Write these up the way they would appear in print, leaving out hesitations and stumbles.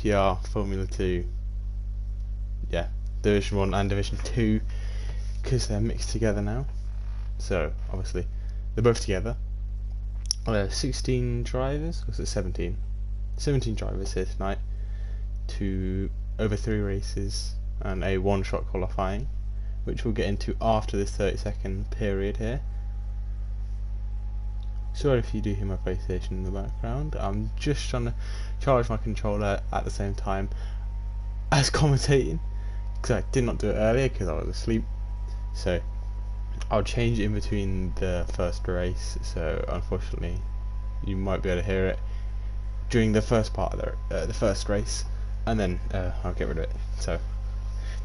DTR Formula 2, yeah, Division 1 and Division 2, because they're mixed together now. So obviously they're both together. 16 drivers, or was it 17? 17 drivers here tonight to over 3 races and a one-shot qualifying, which we'll get into after this 30-second period here. Sorry if you do hear my PlayStation in the background. I'm just trying to charge my controller at the same time as commentating, because I did not do it earlier because I was asleep. So I'll change it in between the first race, so unfortunately you might be able to hear it during the first part of the first race, and then I'll get rid of it. So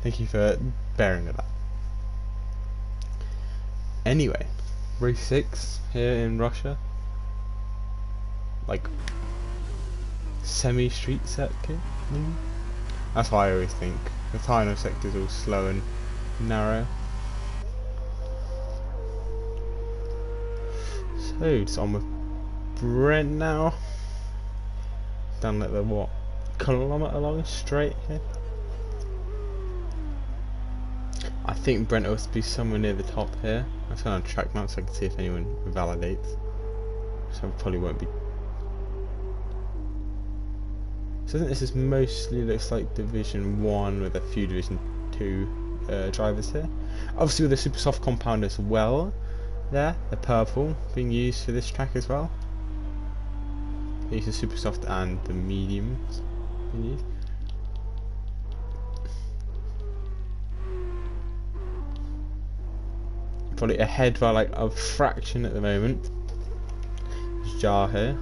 thank you for bearing with that. Anyway, race 6 here in Russia, like semi-street circuit. That's what I always think. The final sector's all slow and narrow. So it's on with Brent now. Down like the what, kilometre long straight here. I think Brent will be somewhere near the top here. Let's go on track map so I can see if anyone validates. So probably won't be. So I think this is mostly looks like Division 1 with a few Division 2 drivers here. Obviously with the super soft compound as well. There, the purple being used for this track as well. They use the super soft and the mediums being used. Probably ahead by like a fraction at the moment. There's Jar here.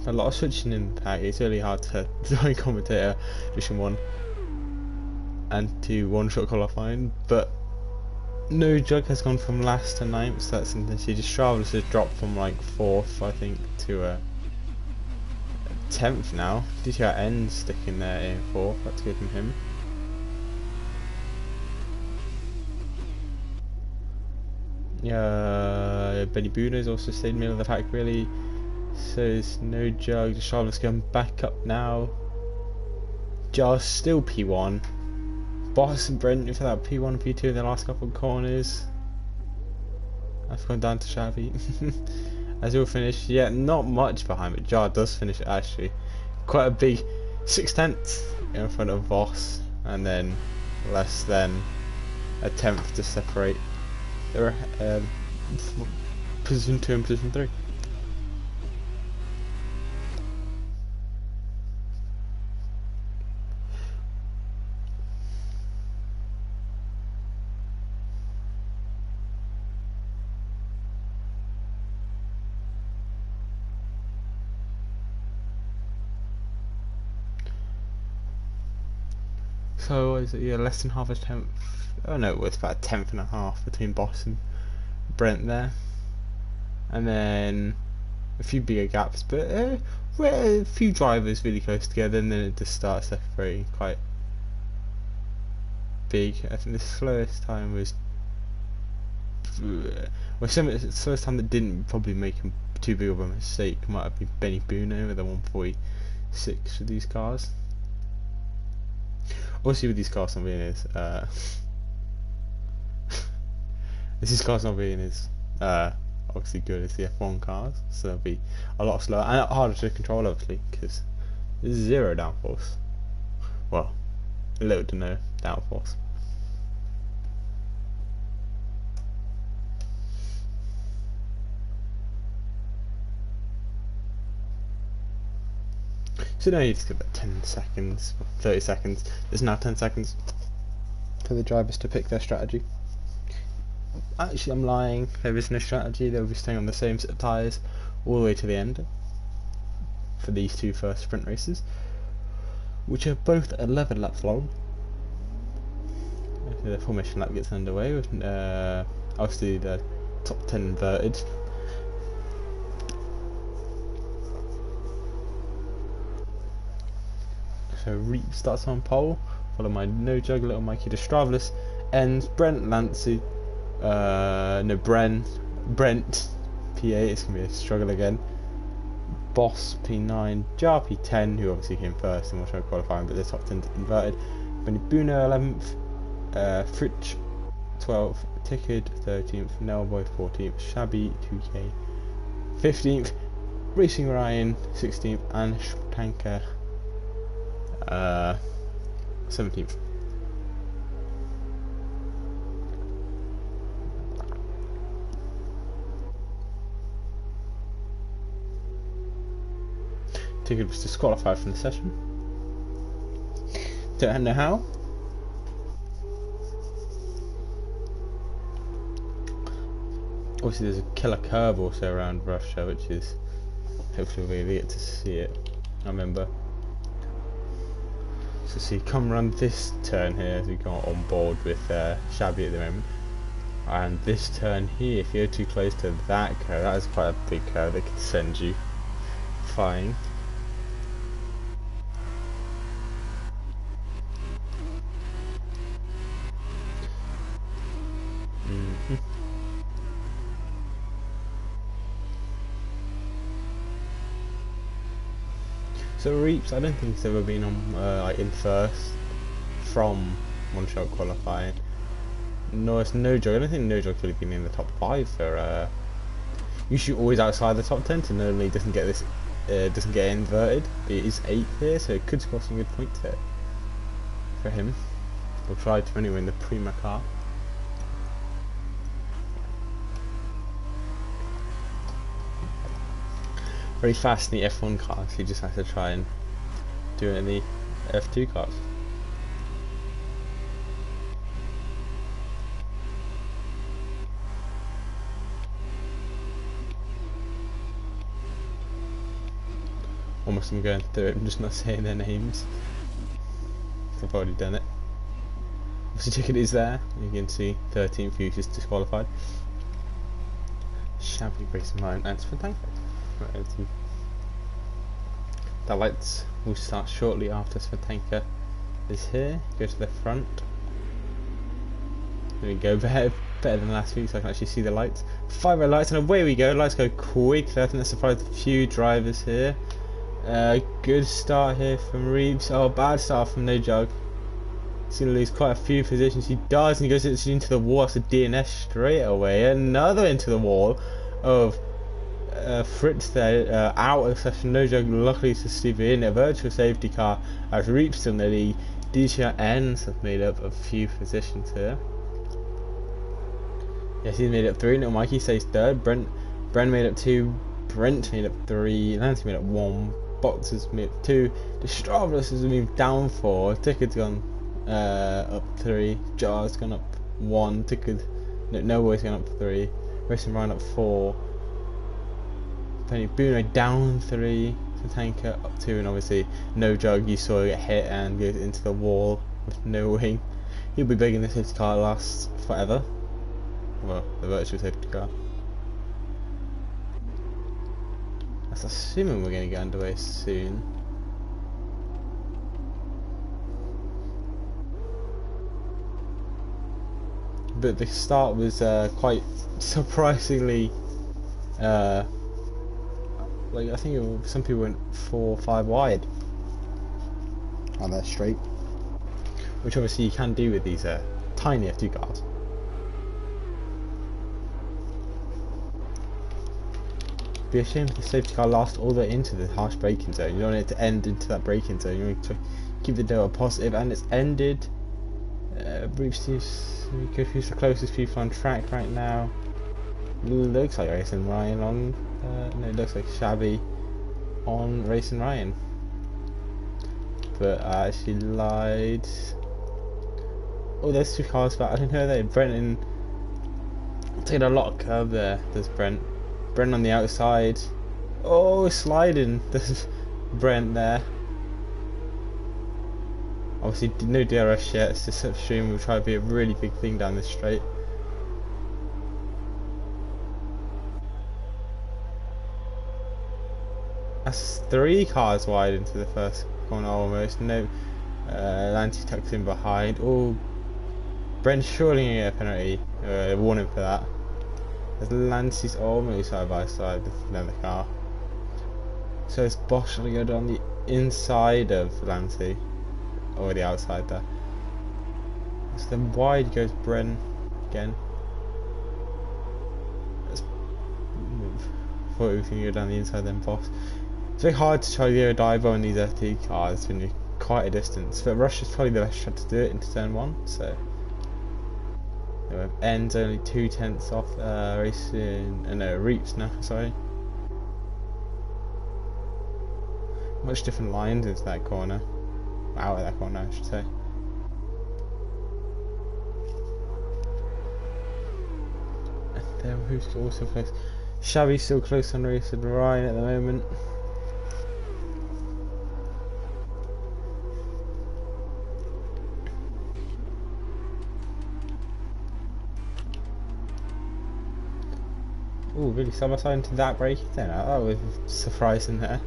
A lot of switching in the pack. It's really hard to join commentator Division 1 and to one-shot qualifying, but No Jug has gone from last to 9th, so that's interesting. Just Stravis has dropped from like 4th, I think, to 10th now. DTR ends sticking there in 4th, that's good from him. Benny Bruno's also stayed middle of the pack really. So there's No Jug. Stravis going back up now. Jar's still P1. Boss and Brent for that P1 and P2 in the last couple of corners. I've gone down to Shabby. As we'll finish, yeah, not much behind, but Jar does finish actually. Quite a big 6/10 in front of Voss, and then less than a 10th to separate the position 2 and position 3. So is it, yeah, less than half a 10th? Oh no, it's about a 10th and a half between Boss and Brent there, and then a few bigger gaps, but a few drivers really close together, and then it just starts separating quite big. I think the slowest time was, well, the slowest time that didn't probably make him too big of a mistake might have been Benny Bruno with the 146 with these cars. Obviously with these cars not being as this cars not being as obviously good as the F1 cars, so they'll be a lot slower and harder to control obviously because there's 0 downforce. Well, little to no downforce. So now you just get that 10 seconds, 30 seconds. There's now 10 seconds for the drivers to pick their strategy. Actually, I'm lying. There is no strategy. They'll be staying on the same set of tyres all the way to the end for these 2 first sprint races, which are both 11 laps long. Okay, the formation lap gets underway with obviously the top 10 inverted. So Reap starts on pole, followed by No Jug, Little Mikey, Destravlis ends, Brent, Lancey, no Bren, Brent P8, it's going to be a struggle again. Boss P9, Jar P10, who obviously came first and will try qualifying, but the top 10 inverted. Benny Buna 11th, Fritsch 12th, Tickard 13th, Nelboy 14th, Shabby 2K 15th, Racing Ryan 16th, and Tanker 17th. Tickard was disqualified from the session. Don't know how. Obviously there's a killer curve also around Russia, which is hopefully we'll get to see it. I remember. So see, come around this turn here as we go on board with Shabby at the moment. And this turn here, if you're too close to that curve, that is quite a big curve that could send you flying. So Reeps, I don't think he's ever been on like in first from one shot qualifying. No, it's no joke. I don't think no joke's really been in the top 5 for. Usually always outside the top 10 to normally doesn't get this, doesn't get inverted. It is 8th here, so it could score some good points here for him. We'll try to anyway in the Prima car. Very fast in the F1 cars, you just have to try and do it in the F2 cars. Almost I'm going through it, I'm just not saying their names. I've already done it. Obviously ticket is there, you can see 13th who's just disqualified. Shabby Racing Line and Sventanka. The lights will start shortly after Sventanka is here. Go to the front. There we go, better than last week, so I can actually see the lights. 5 red lights, and away we go. Lights go quickly. I think that surprised a few drivers here. Good start here from Reeves. Oh, bad start from No Jug. He's going to lose quite a few positions. He does, and he goes into the wall. That's a DNS straight away. Another into the wall of Fritz there, out of session. No Jug luckily to Steve in a virtual safety car as Reeps in the lead. DTR ends have made up a few positions here. Yes, he's made up 3. No, Mikey stays 3rd. Brent made up 2. Brent made up 3. Lance made up 1. Box has made up 2. The Stravless has moved down 4. Tickard's gone up 3. Jar's gone up 1. Tickard, no boy's gone up 3. Racing Ryan up 4. Penny Bruno down 3, Tanker up 2, and obviously No Jug you saw get hit and goes into the wall with no wing. He'll be big in the safety car lasts forever. Well, the virtual safety car. That's assuming we're going to get underway soon. But the start was quite surprisingly like I think some people went 4 or 5 wide on that straight, which obviously you can do with these tiny F2 cars. Be a shame if the safety car lasts all the way into the harsh braking zone. You don't want it to end into that braking zone. You want to keep the delta positive, and it's ended. Who's the closest people on track right now? Looks like Racing Ryan on. No, it looks like Shabby on Racing Ryan. But I actually lied. Oh, there's 2 cars back. I didn't know that. Brenton taking a lot of curve there. There's Brent. Brent on the outside. Oh, sliding. There's Brent there. Obviously, no DRS yet. It's just upstream. We'll try to be a really big thing down this straight. That's 3 cars wide into the first corner almost. No, Lanty tucks in behind. Oh, Brent's surely going to get a penalty. Warning for that. As Lancey's almost side by side with another car. So is Bosch trying to go down the inside of Lancey? Or the outside there. So then wide goes Bren again. Let's move. Thought we can go down the inside then Bosch. It's very hard to try the dive on these FT cars when you're quite a distance. But Rush is probably the best shot to do it into turn 1, so anyway, ends only 2/10 off racing, Reaps now, sorry. Much different lines into that corner. Out of that corner, I should say. And then who's also close? Shabby's still close on racing Ryan at the moment. Oh, really side by side into that break then? That was surprising there.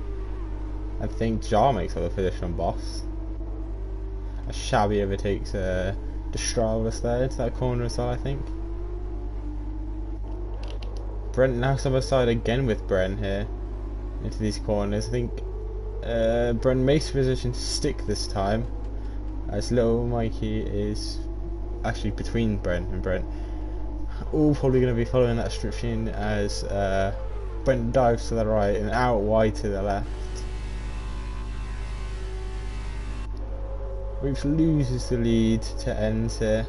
I think Jar makes up the position on Boss. As Shabby overtakes the Stralis there into that corner as well, I think. Brent now side by side again with Bren here into these corners. I think Brent makes the position to stick this time, as little Mikey is actually between Brent and Brent. All probably going to be following that restriction as Brent dives to the right and out wide to the left. Which loses the lead to ends here.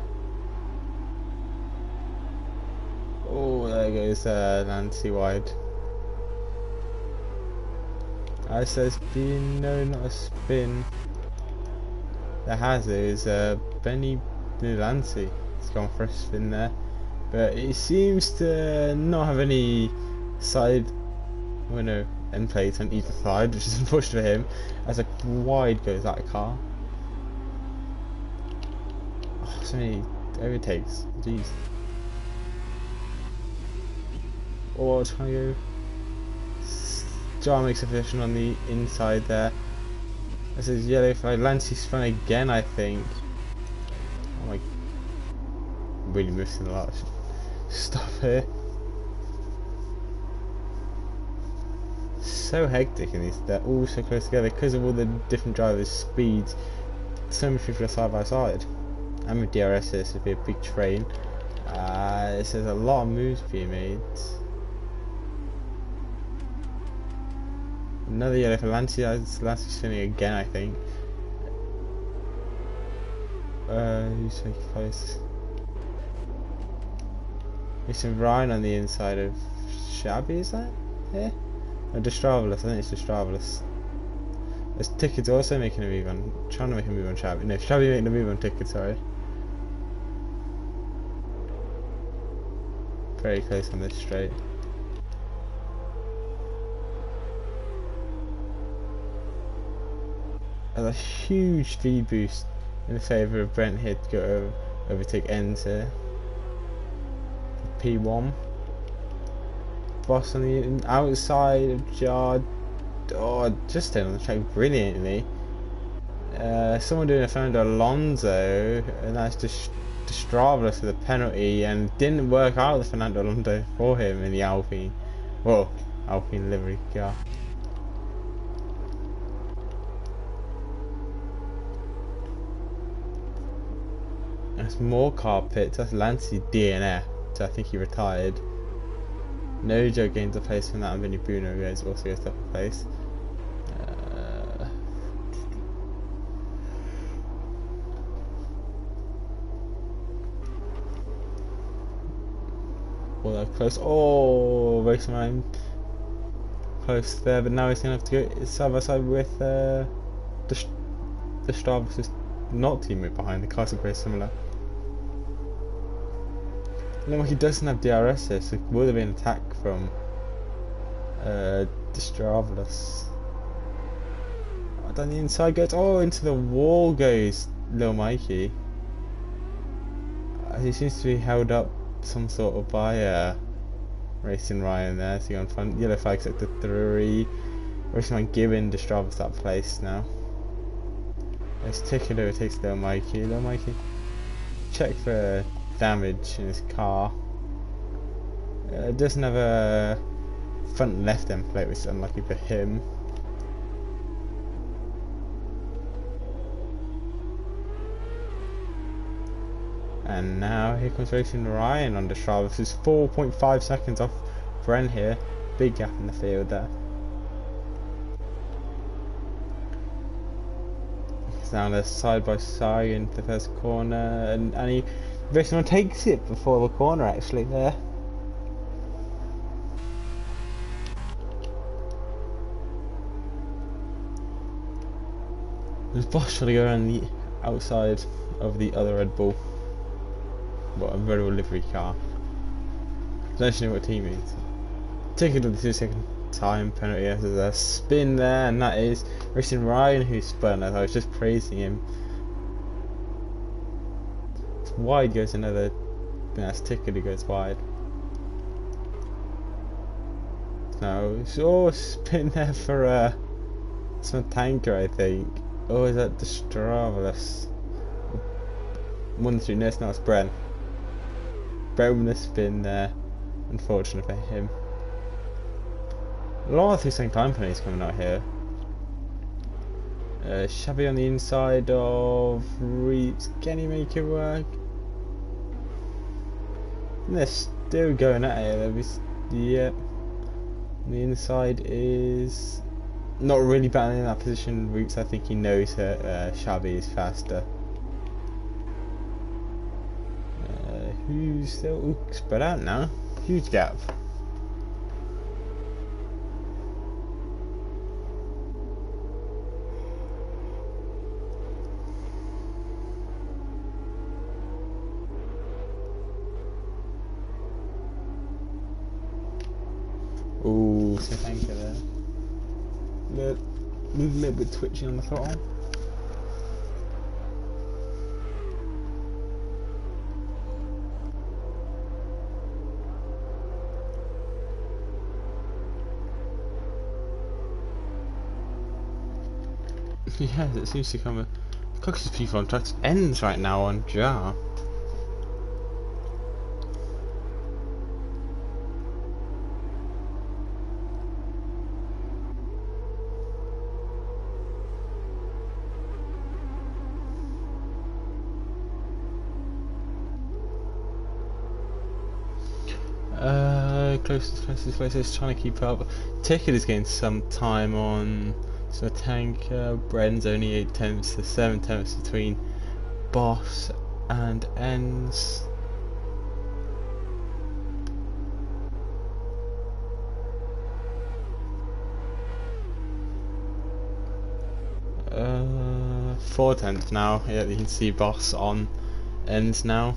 Oh, there goes Nancy wide. As there's been no, not a spin. There has, it was Benny Nancy. It's gone for a spin there. But it seems to not have any side, well, no, end plates on either side, which is unfortunate for him. As a wide goes that car. Oh, so many overtakes, jeez. Or trying to go. Jar makes a position on the inside there. This is yellow flag. Lancey's front again, I think. Oh my, really missing a lot of stuff here. So hectic in these, they're all so close together because of all the different drivers' speeds. So many people are side by side. And with DRS this would be a big train. There's a lot of moves being made. Another yellow for Lancey. Lancey's spinning again, I think. Who's taking close? Missing Ryan on the inside of Shabby, is that? Yeah? No, Destravelus, I think it's Destravelus. There's Tickets also making a move on, trying to make a move on Shabby. No, Shabby making a move on Tickets, sorry. Very close on this straight. A huge V boost in favour of Brent here to go overtake ends here. P1. Boss on the outside of Jar. Oh, just staying on the track brilliantly. Someone doing a Fernando Alonso, and that's just Straveless for the penalty, and didn't work out the Fernando Alonso for him in the Alpine. Well, Alpine livery car. That's more car pits. That's Lancey DNF. So I think he retired. Nojo gains a place from that, and Vinny Bruno also goes up a place. Well, they're close. Oh, Raceman close there, but now he's gonna have to go side by side with the Stravis, just not teammate behind. The cars are very similar. No, he doesn't have DRS here, so it would have been an attack from Destravelus. Oh, down the inside goes, oh, into the wall goes Lil Mikey. He seems to be held up some sort of by Racing Ryan there, so on front. Yellow flag sector 3. Racing Ryan giving Destravelus that place now. Let's take it over, takes Lil Mikey. Lil Mikey, check for damage in his car. Doesn't have a front left end plate, which is unlucky for him. And now here comes racing Ryan on the Strava. This is 4.5 seconds off Bren here. Big gap in the field there. It's now they're side by side into the first corner, and he racing on takes it before the corner actually there. There's Bosch trying to go around the outside of the other Red Bull. What a very livery car. I don't know what team it is. Taking the 2-second time penalty. There's a spin there, and that is racing Ryan who spun. As I was just praising him. It's wide goes another. That's ticket who goes wide. No, it's spin there for some tanker, I think. Oh, is that the Stravless? 1-2, no, it's not, it's Bren. Bren with the spin there. Unfortunate for him. A lot of 2-second time penalties coming out here. Shabby on the inside of Reeves. Can he make it work? And they're still going at it. Yep. The inside is not really battling in that position. Roots, I think he knows that Shabby is faster. Who's still spread out now? Huge gap. Ooh, so thank you there. A little bit twitching on the throttle. Yes, it seems to come a Cox's people on track ends right now on Jar. Closest, trying to keep up. Ticket is getting some time on. So tanker, Bren's only 8 tenths to 7 tenths between Boss and Ends. Uh, 4 tenths now. Yeah, you can see Boss on Ends now.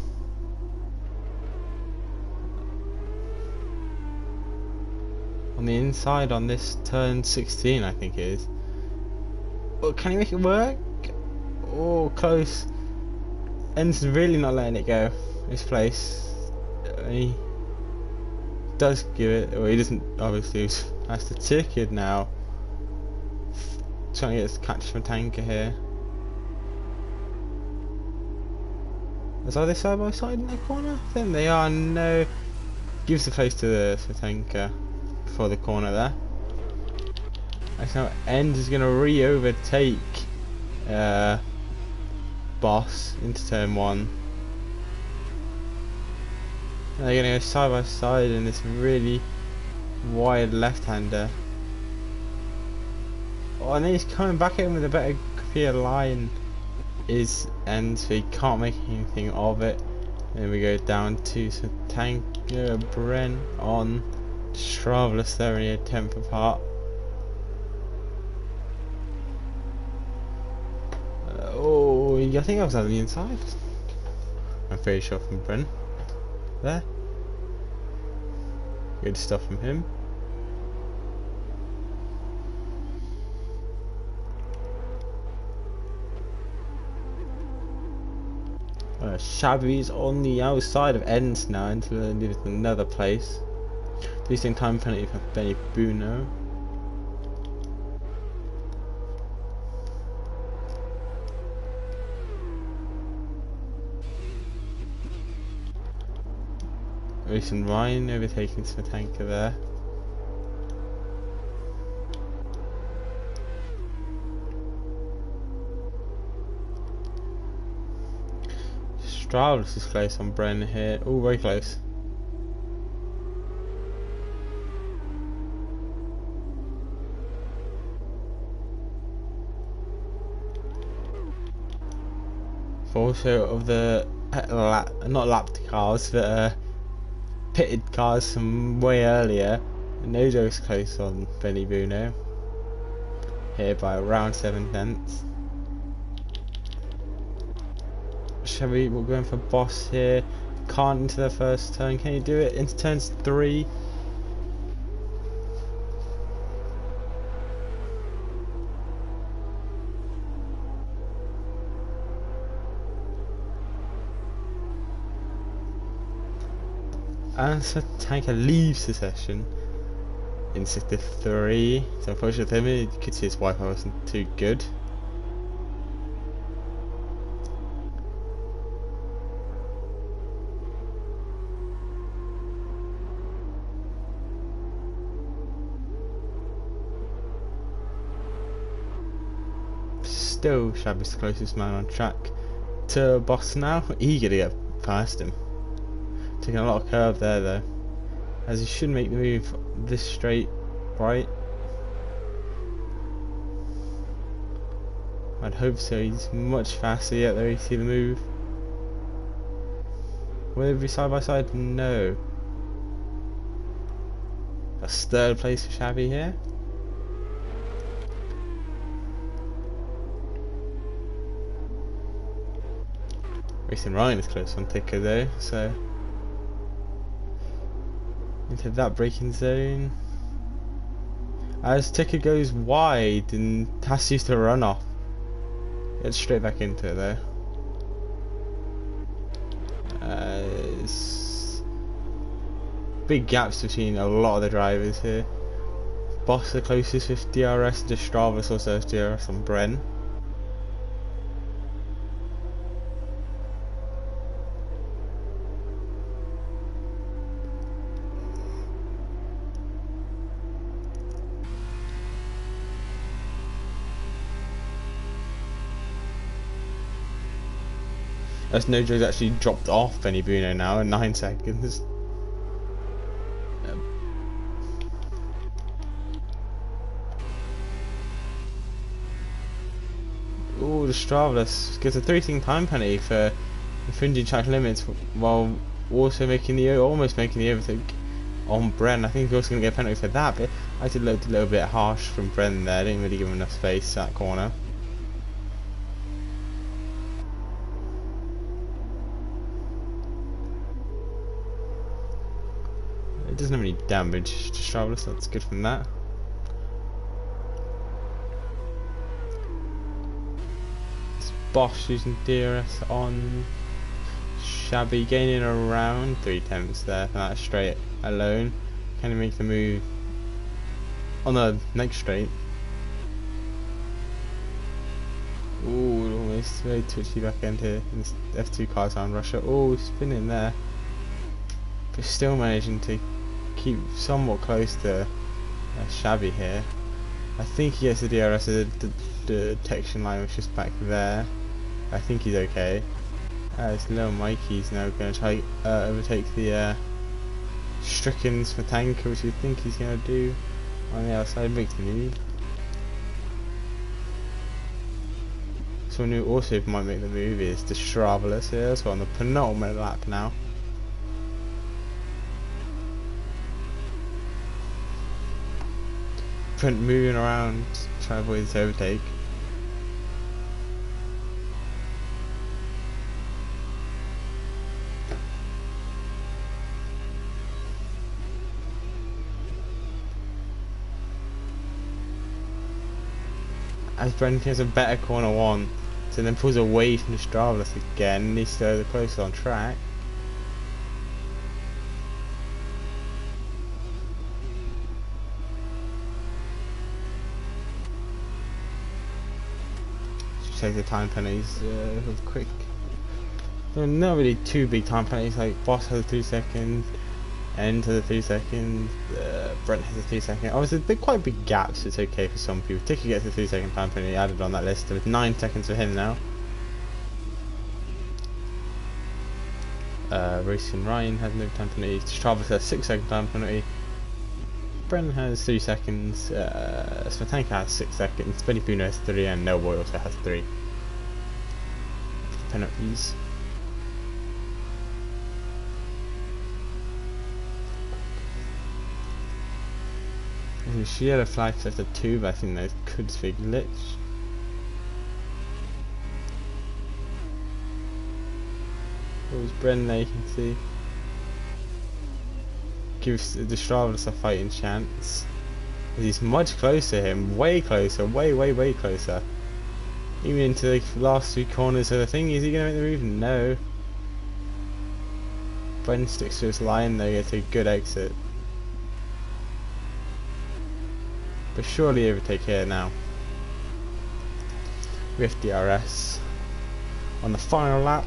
On the inside on this turn 16, I think it is. Oh, can he make it work? Oh, close. Ends really not letting it go. His place. He does give it. Well, he doesn't. Obviously, has to ticket now. Trying to get his catch from tanker here. Are they side by side in the corner? I think they are. No. Gives the place to the tanker before the corner there. So End is going to re-overtake Boss into turn 1. And they're going to go side by side in this really wide left-hander. Oh, and then he's coming back in with a better clear line. Is End, so he can't make anything of it. Then we go down to tanker Bren on Stravless there, only a tenth apart. Oh, I think I was on the inside. I'm pretty sure from Bren. There. Good stuff from him. Shabby's on the outside of Ends now into another place. Wasting time penalty for Benny Bruno. Racing Ryan overtaking Smetanka there. Stralis is close on Bren here. Oh, very close. Also of the not lapped cars, but pitted cars from way earlier. Nojo's close on Benny Bruno here by around 7/10. Chevy, we're going for Boss here. Can't into the first turn. Can you do it into turns 3? And Tanker leaves the session in sector 3. So unfortunately, you could see his Wi-Fi wasn't too good. Still Shabby's the closest man on track to Boss now. Eager to get past him. Taking a lot of curve there though, as he should make the move this straight right. I'd hope so. He's much faster yet though. You see the move. Will they be side by side? No. That's third place for Shabby here. Racing Ryan is close on Ticker though, so into that braking zone. As Ticker goes wide and has to use the run off. Gets straight back into it though. Big gaps between a lot of the drivers here. Boss the closest with DRS, and Stralis also has DRS on Bren. As Nojo's actually dropped off Benny Bruno now in 9 seconds. Oh, the Stralis gets a 3-second time penalty for infringing track limits while also almost making the overtake on Bren. I think he's also going to get a penalty for that, but I did look a little bit harsh from Bren there. Didn't really give him enough space that corner. It doesn't have any damage to Stralis, that's good from that. It's Bosch using DRS on Shabby, gaining around 3/10 there for that straight alone. Can he make the move on the next straight? Ooh, almost very twitchy back end here. And F2 cars on Russia. Oh, spinning there. But still managing to keep somewhat close to Shabby here. I think he gets the DRS, the detection line was just back there. I think he's okay. As little Mikey's now going to try overtake the stricken Smetanka, which you think he's going to do on the outside, makes the move. Someone who also might make the move is the Stralis here, so on the penultimate lap now. Brent moving around, trying to avoid this overtake. As Brent has a better corner 1, so then pulls away from the Stralis again, he's still the closest on track. Take the time penalties quick. They're not really too big time penalties, like Boss has a 2 second, Into the 3 seconds. Brent has a 3 second. Oh, there's quite big gaps. So it's okay for some people. Ticky gets a 3 second time penalty added on that list. With 9 seconds for him now. Racing Ryan has no time penalty. Travis has 6 second time penalty. Brent has 3 seconds. Smetanka has 6 seconds. Benny Puno has 3, and Nelboy also has 3 penalties. She had a flag set to 2, but I think that could be a glitch. What was Bren there, you can see. Gives the Stravlis a fighting chance. He's much closer to him, way closer, way closer. Even into the last 2 corners of the thing. Is he going to make the move? No. Bren sticks to his line though, gets a good exit. But surely overtake here now. With DRS on the final lap.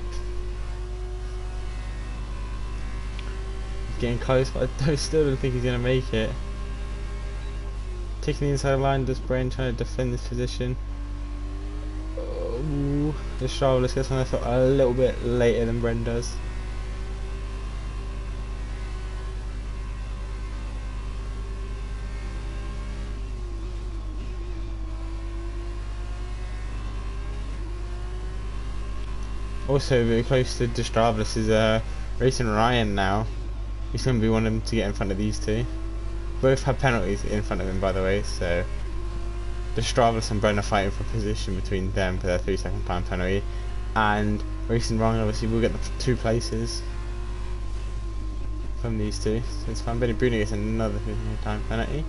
Getting close, but I still don't think he's going to make it. Taking the inside line, does Brain trying to defend this position. Oh, the Stravlis gets on their foot a little bit later than Bren does. Also very close to Stravlis is Racing Ryan now. He's going to be wanting to get in front of these 2. Both have penalties in front of him, by the way, so Stravlis and Bren are fighting for position between them for their 3 second time penalty, and Racing Ryan obviously will get the 2 places from these 2, so it's fine. Benny Bruno gets another 3 second time penalty.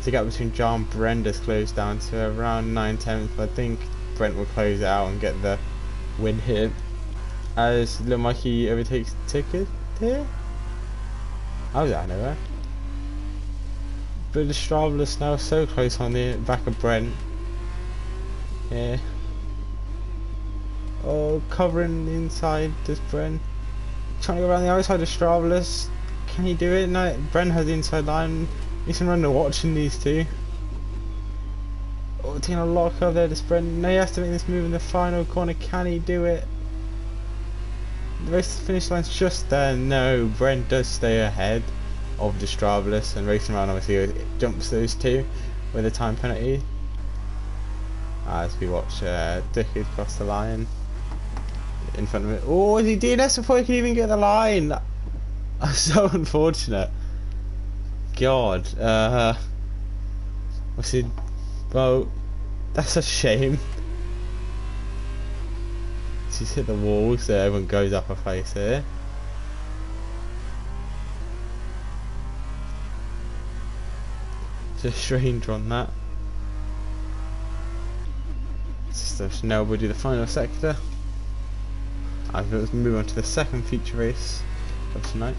The gap between John and Brent has closed down to around 9/10. I think Brent will close it out and get the win here. As Little Mikey overtakes Ticket here. How was that nowhere? But the Stravlis now so close on the back of Brent. Yeah. Oh, covering the inside, does Brent. Trying to go around the outside of Stravlis. Can he do it? No, Brent has the inside line. He's been running watching these 2. Oh, taking a lock over there to Brent. No, he has to make this move in the final corner. Can he do it? The race finish line's just there. No, Brent does stay ahead of the Stravlis, and Racing Around obviously jumps those 2 with a time penalty. As we watch Dickard cross the line in front of it. Oh, is he DNS before he can even get the line? That's so unfortunate. God, what's it? Well, that's a shame. She's hit the wall, so everyone goes up a face here. Just strange on that. So now we'll do the final sector. Let's move on to the second feature race of tonight.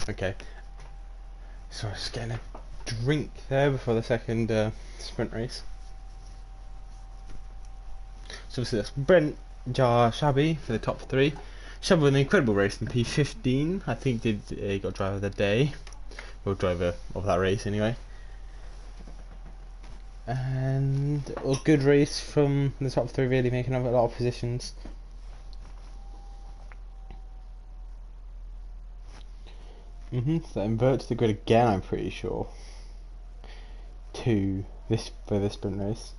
Okay, so I was just getting a drink there before the second sprint race. So obviously that's Brent, Jar, Shabby for the top three. Shabby with an incredible race in P15. I think he got driver of the day, or driver of that race anyway. And a good race from the top three, really making up a lot of positions. So invert the grid again, I'm pretty sure. For this sprint race.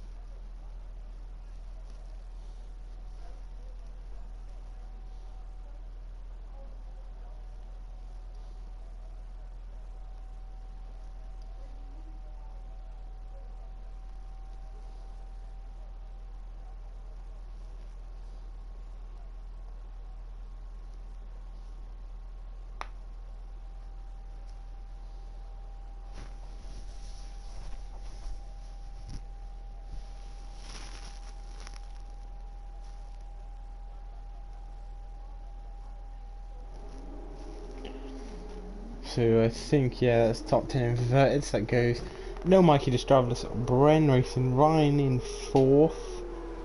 So I think, yeah, that's top 10 inverted, so that goes no Mikey just driverless, Bren racing Ryan in 4th,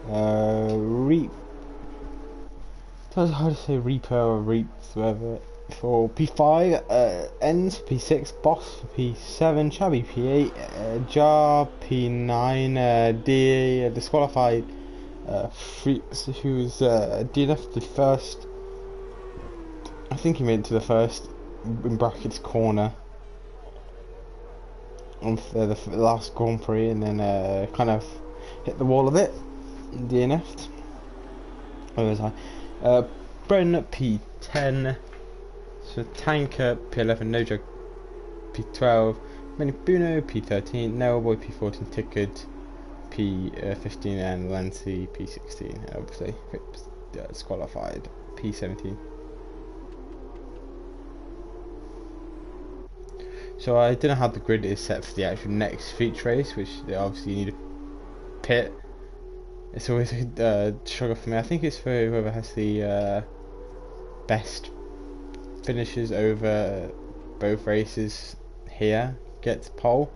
Reap, it's hard to say Reaper or Reaps, whatever, for P5, Ends for P6, Boss for P7, Shabby P8, Jar P9, D disqualified, Freaks, who's DNF the first, I think he made it to the first, in brackets, corner on the last Grand Prix, and then kind of hit the wall a bit, DNF'd. Where was I? Bren P10, so Tanker P11, No Joke P12, Mini Buno P13, Noah Boy P14, Ticked P15, and Lancy P16, and obviously disqualified P17. So I don't know how the grid is set for the actual next feature race, which obviously you need a pit. It's always a struggle for me. I think it's for whoever has the best finishes over both races here gets pole,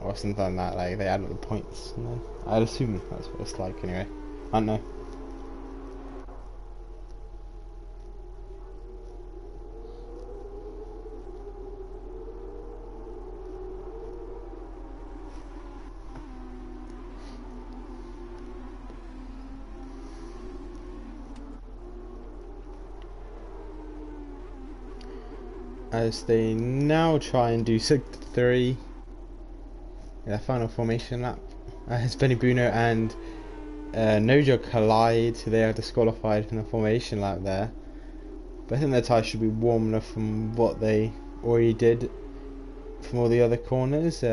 or something like that. Like they add up the points, and then I'd assume that's what it's like anyway. I don't know. As they now try and do Sector 3, their final formation lap. As Benny Bruno and Nojo collide, so they are disqualified from the formation lap there. But I think their tyres should be warm enough from what they already did from all the other corners.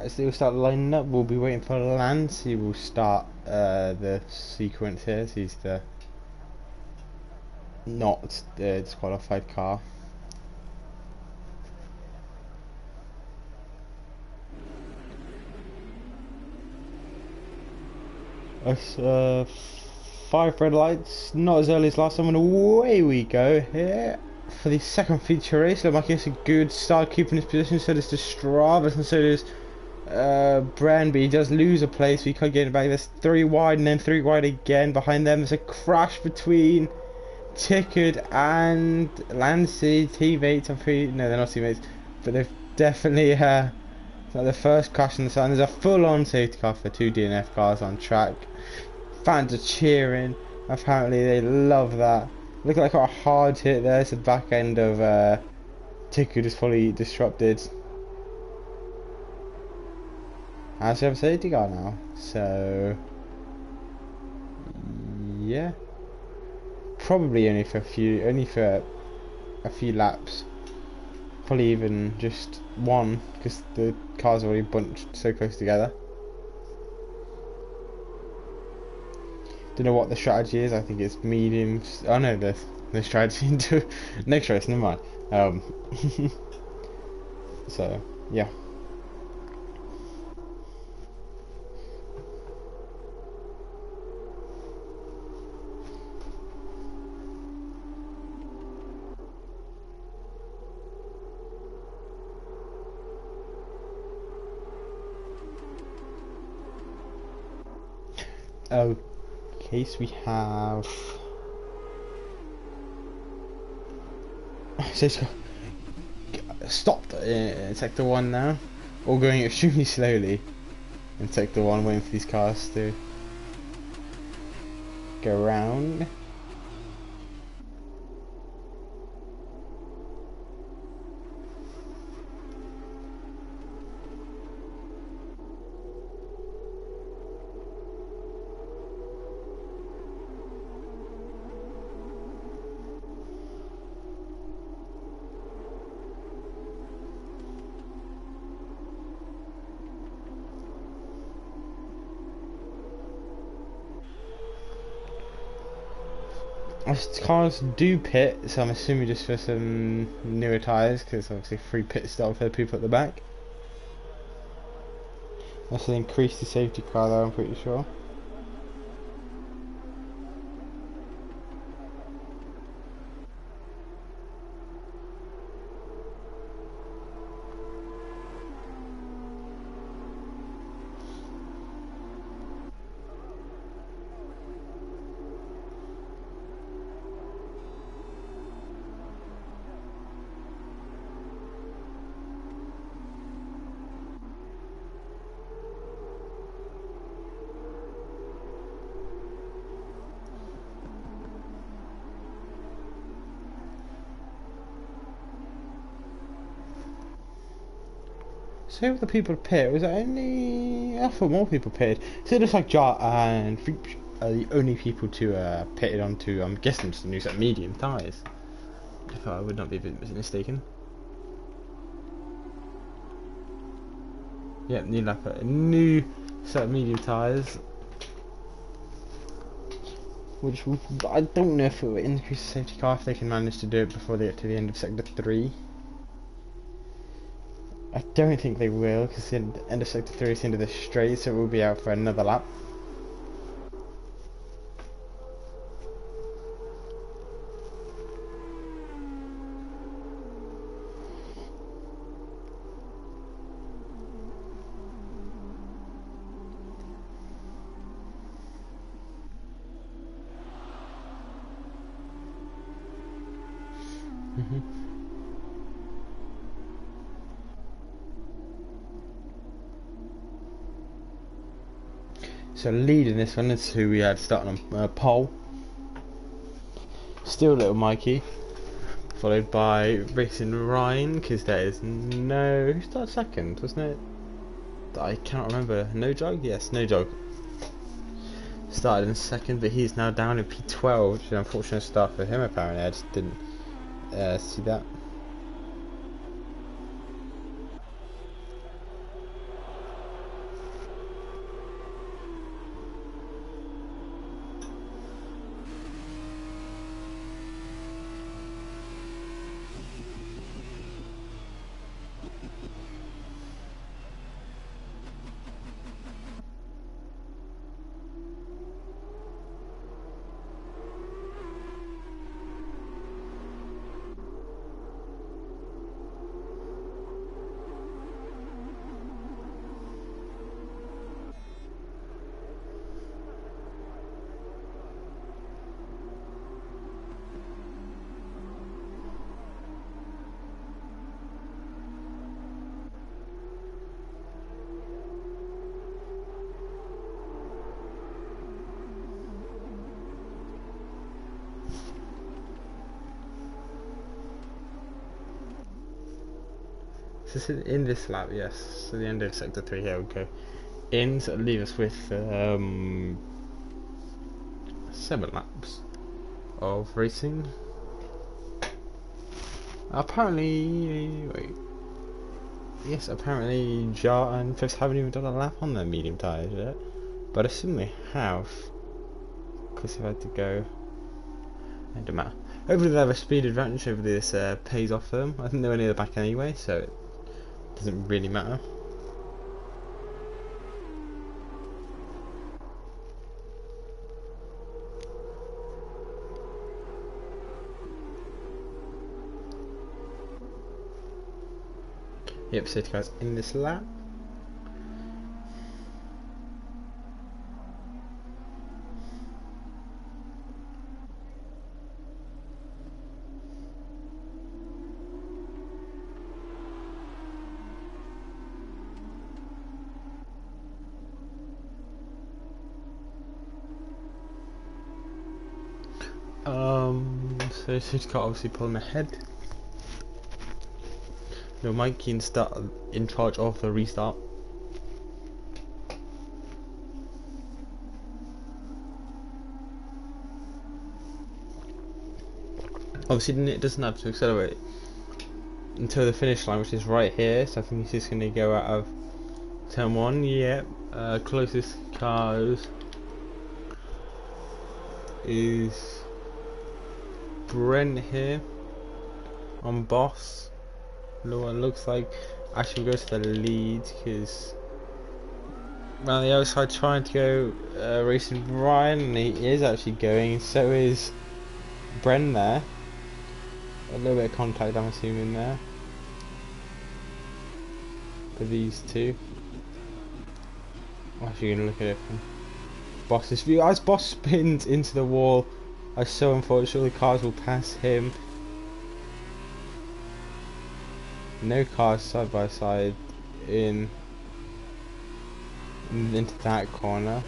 As they will start lining up, we'll be waiting for Lance. He will start the sequence here. So he's the not the disqualified car. That's 5 red lights, not as early as last time, and away we go here for the second feature race. Looks like it's a good start keeping his position. So does the Stravas, and so does Brand, but he does lose a place, so he can't get it back. There's 3 wide and then 3 wide again. Behind them there's a crash between Tickard and Lancy, teammates. No, they're not teammates, but they've definitely it's like the first crash in the sun. There's a full-on safety car for 2 DNF cars on track. Fans are cheering. Apparently they love that. Look like a hard hit there. It's the back end of Tickard is fully disrupted. As we have a safety car now, so yeah, probably only for a few laps. probably even just one, because the cars are already bunched so close together. Don't know what the strategy is. I think it's mediums. Oh no, there's no strategy into next race. Never mind. So yeah. Okay, so we have. So it's stopped in sector 1 now, all going extremely slowly in sector 1, waiting for these cars to go around. Cars do pit, so I'm assuming just for some newer tyres, because obviously free pit stop for the people at the back. That's an increase the safety car though, I'm pretty sure. So who were the people pit? Was it only... I thought more people pitted. So it looks like Jar and Freak are the only people to pitted onto, I'm guessing, just a new set of medium tyres. If I would not be mistaken. Yep, new lap, a new set of medium tyres. Which I don't know if it will increase the safety car, if they can manage to do it before they get to the end of sector 3. I don't think they will, because the end of sector 3 is the end of the straight, so we'll be out for another lap. So leading this one is who we had starting on pole. Still little Mikey, followed by Racing Ryan, because there is no... Who started second, wasn't it? I cannot remember. No Jog? Yes, No Jog. Started in second, but he's now down in P12, which is an unfortunate start for him apparently. I just didn't see that. This is in this lap, yes. So the end of sector 3 here we go. In, so it'll leave us with 7 laps of racing. Apparently, wait. Yes, apparently Jar and Fifth haven't even done a lap on their medium tyres yet. But I assume they have. Because they've had to go. It doesn't matter. Hopefully they have a speed advantage. Hopefully this pays off for them. I think they were near the back anyway, so it doesn't really matter. Yep, safety cars in this lap. So safety car obviously pulling ahead. No, Mikey in charge of the restart. Obviously it doesn't have to accelerate until the finish line, which is right here, so I think he's just going to go out of turn 1. Yep, closest cars is Brent here on Boss. No one looks like actually goes to the lead because around the outside trying to go racing Ryan, and he is actually going, so is Bren there. A little bit of contact I'm assuming there for these two. I'm actually going to look at it from Boss's view. As Boss spins into the wall, I so unfortunately cars will pass him. No cars side by side into that corner.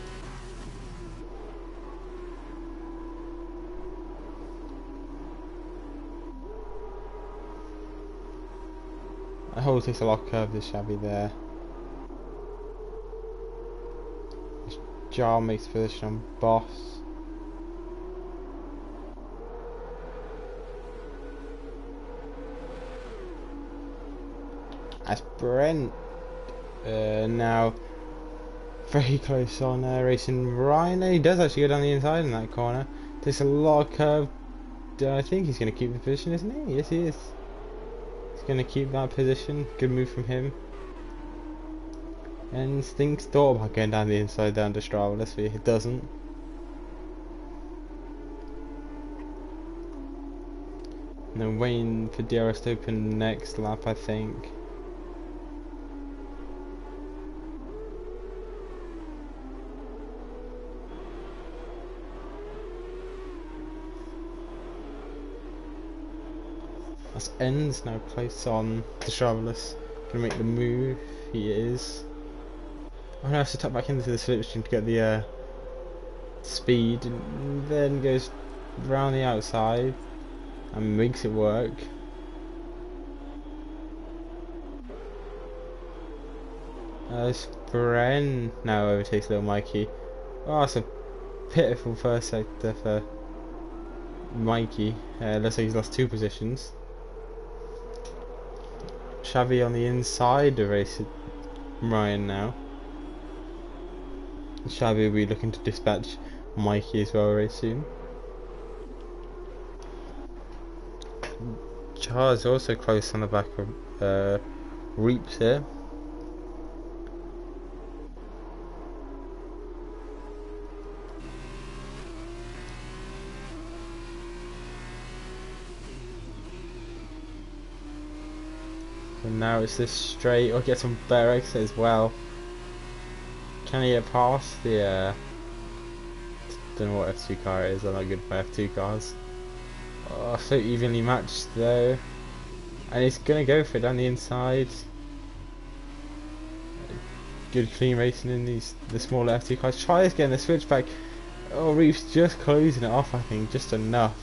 I hope it takes a lot of curve this Shabby there. Jar makes position on Boss. As Brent now very close on racing Ryan. He does actually go down the inside in that corner. Takes a lot of curve. I think he's going to keep the position, isn't he? Yes, he is. He's going to keep that position. Good move from him. And Stinks thought about going down the inside down to Strava. Let's see, it doesn't. And then waiting for DRS to open next lap, I think. That's Ends now placed on the Travelers. Gonna make the move. He is. Oh no, has to tuck back into the slipstream to get the speed, and then goes round the outside and makes it work. As Bren now overtakes little Mikey. Oh, that's a pitiful first sector for Mikey. Looks like he's lost 2 positions. Xavi on the inside of racing Ryan now. Xavi will be looking to dispatch Mikey as well very soon. Char's also close on the back of Reaps here. And now it's this straight, or get some better exit as well. Can he get past the don't know what F2 car it is, I'm not good for F2 cars. Oh, so evenly matched though. And he's gonna go for it down the inside. Good clean racing in the smaller F2 cars. Tries getting the switchback. Oh, Reeves just closing it off, I think, just enough.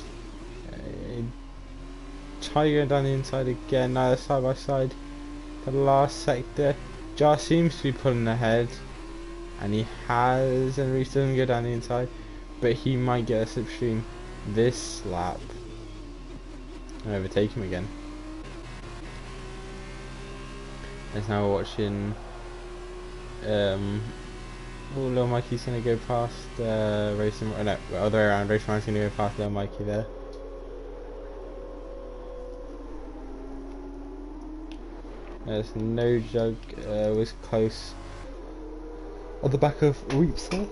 Try going down the inside again, now they're side by side. The last sector. Jar seems to be pulling ahead. And he has, and Reeves doesn't go down the inside. But he might get a slipstream this lap. And overtake him again. And now we're watching. Little Mikey's gonna go past racing. No, other way around. Racing Ryan's gonna go past little Mikey there. There's no jug. Was close. At the back of Reeps there.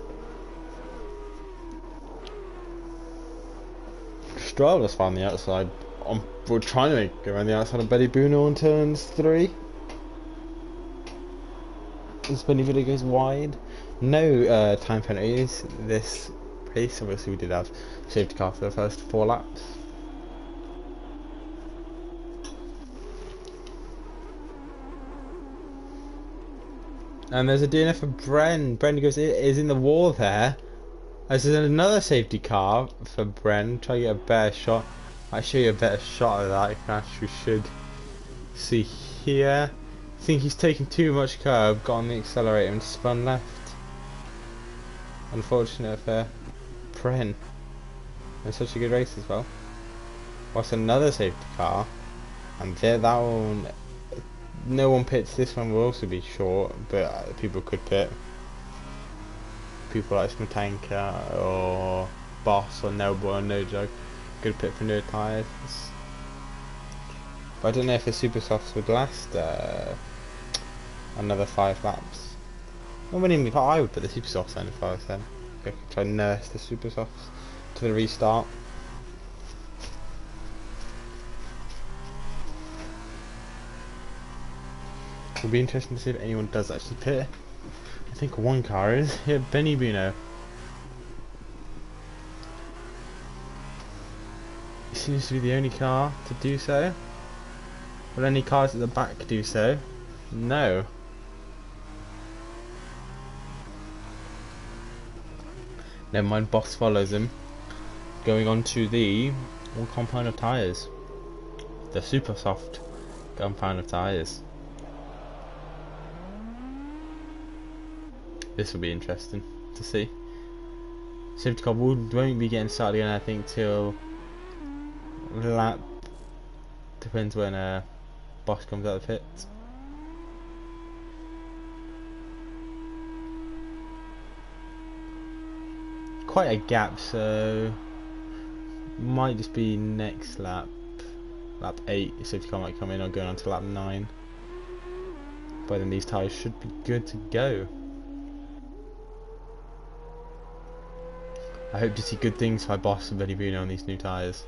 Strada's found the outside. We're trying to go around the outside of Betty Bruno on turns 3. This Benny video goes wide. No time penalties this race. Obviously, we did have safety car for the first 4 laps. And there's a DNF for Bren. Bren is in the wall there. There's another safety car for Bren. Try to get a better shot. I'll show you a better shot of that. You can actually should see here. I think he's taken too much curb, got on the accelerator and spun left. Unfortunate for Bren. And such a good race as well. What's another safety car? And there, that one. No one pits. This one will also be short, but people could pit. People like Smatanka or Boss or Noble or No Jug could pit for no tyres. But I don't know if the super softs would last another 5 laps. Well, I would put the super softs on if I was them. Okay, try and nurse the super softs to the restart. It'll be interesting to see if anyone does actually pit. I think one car is here, Benny Bruno. He seems to be the only car to do so. Will any cars at the back do so? No. Never mind, Boss follows him. Going on to the one compound of tyres. The super soft compound of tyres. This will be interesting to see. Safety car won't be getting started again, I think, till lap. Depends when Boss comes out of the pit. Quite a gap, so might just be next lap. Lap 8, safety car might come in or going on to lap 9. By then these tyres should be good to go. I hope to see good things by Boss and Benny Bruno on these new tyres.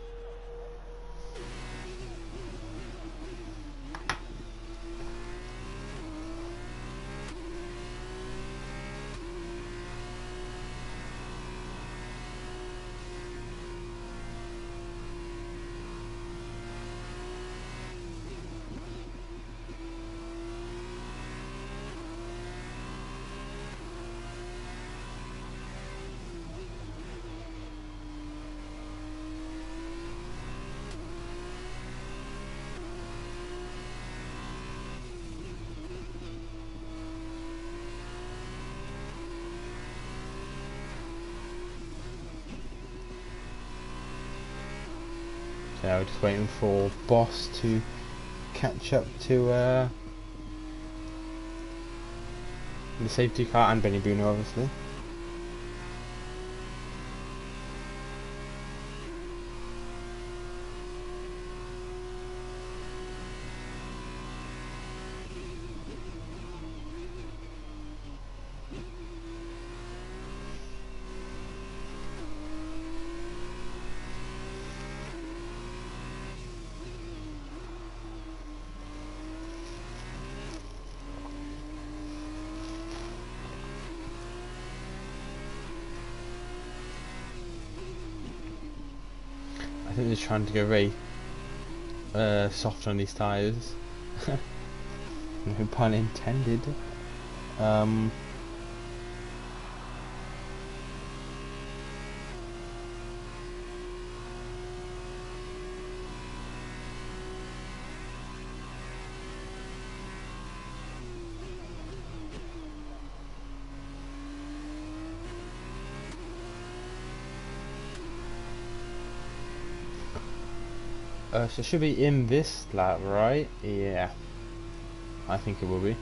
So just waiting for Boss to catch up to the safety car and Benny Bruno, obviously. I think they're trying to go very soft on these tyres. No pun intended. So it should be in this lap, right? Yeah. I think it will be.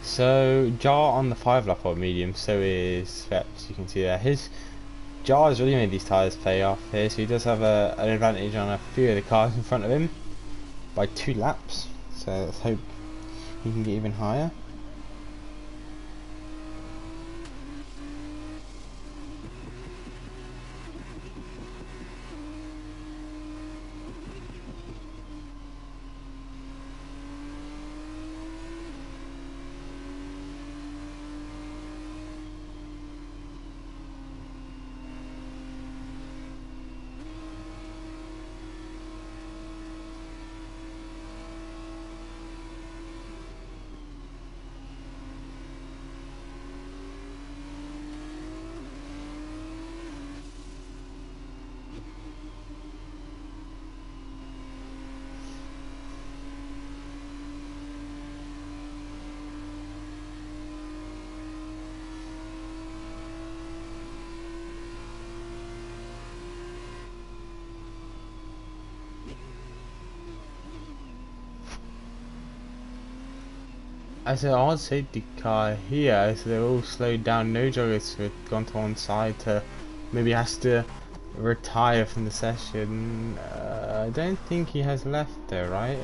So Jar on the 5 lap of medium, so is Sveps. You can see there. His Jar has really made these tyres pay off here, so he does have an advantage on a few of the cars in front of him by 2 laps. So let's hope he can get even higher. As an odd safety car here, so they're all slowed down. No joggers have gone to one side to maybe has to retire from the session. I don't think he has left though, right?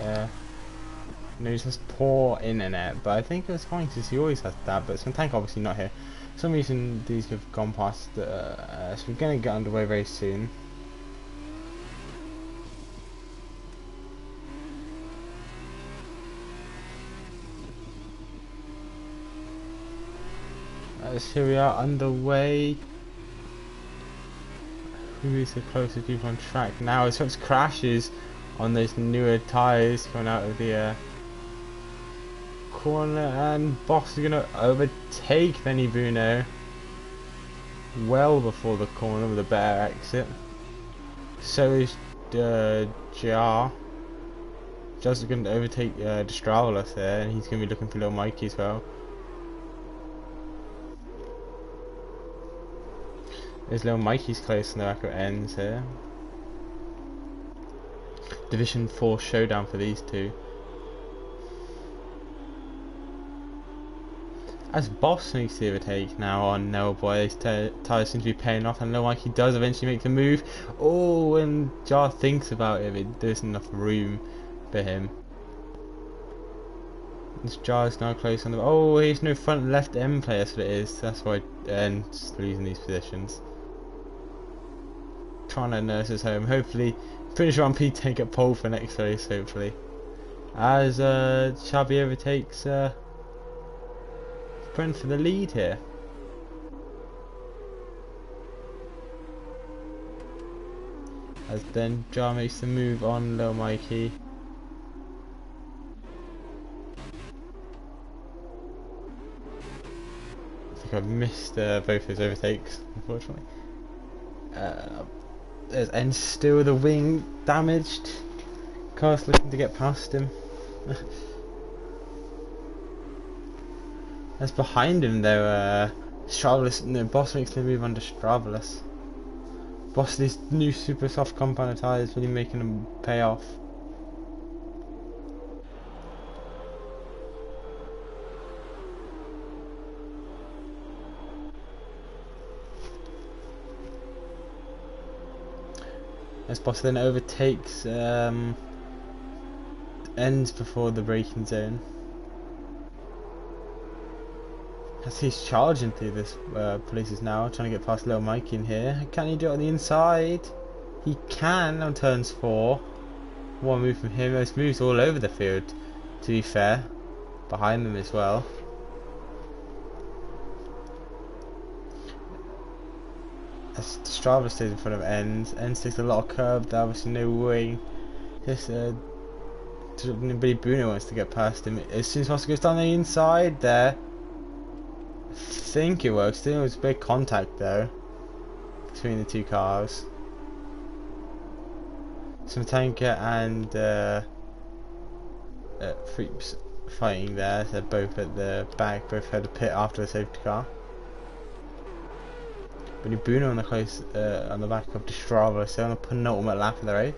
No, he has poor internet, but I think it was fine because he always has that. But some tank obviously not here. For some reason these have gone past. So we're gonna get underway very soon. Here we are underway. Who is the closest people on track now? It's such crashes on those newer tyres coming out of the corner, and Boss is going to overtake Benny Bruno well before the corner with a better exit. So is Jar. Jar's going to overtake Destravelos there, and he's going to be looking for little Mikey as well. There's little Mikey's close in the back of ends here. Division 4 showdown for these two. As Boss makes the overtake now on Noah Boy, his tyres seem to be paying off, and little Mikey does eventually make the move. Oh, when Jar thinks about it, there's enough room for him. This Jar is now close on the. Oh, he's no front left end player, that's what it is. That's why End's losing these positions. Trying to nurse us home. Hopefully, pretty sure on P10 get pole for next race. Hopefully, as Chubby overtakes Brent for the lead here. As then Jar makes the move on Lil Mikey. I think I've missed both his overtakes, unfortunately. There's End still with the wing damaged. Car's looking to get past him. That's behind him though. Stravelos, no, Boss makes the move under Stravelos. Boss, these new super soft compound tyres really making them pay off. As Boss then overtakes Ends before the braking zone. As he's charging through this places now, trying to get past little Mike in here. Can he do it on the inside? He can on turns 4. One move from him. There's moves all over the field, to be fair. Behind them as well. As Strava stays in front of Ends. Ends takes a lot of curb there, obviously no wing. Just Billy Bruno wants to get past him. As soon as possible goes down the inside there. I think it works. There was big contact though between the two cars. Some tanker and Freeps fighting there. They're both at the back, both had a pit after the safety car. Billy Bruno on the close on the back of Destrava, so on the penultimate lap of the race.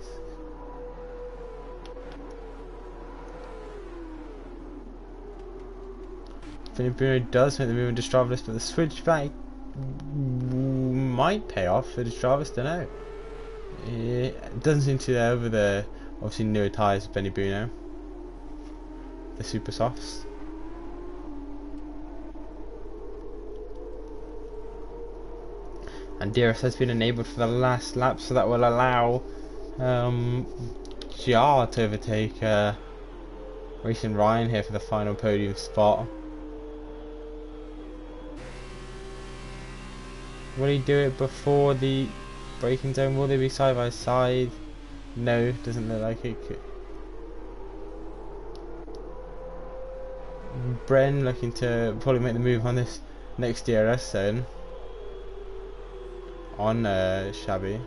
Benny Bruno does make the move into Stravis, but the switchback might pay off for Stravis, don't know. It doesn't seem to over the obviously newer tyres of Benny Bruno, the super softs. And DRS has been enabled for the last lap, so that will allow Jar to overtake Racing Ryan here for the final podium spot. Will he do it before the braking zone? Will they be side by side? No, doesn't look like it could. Bren looking to probably make the move on this next DRS zone on Shabby.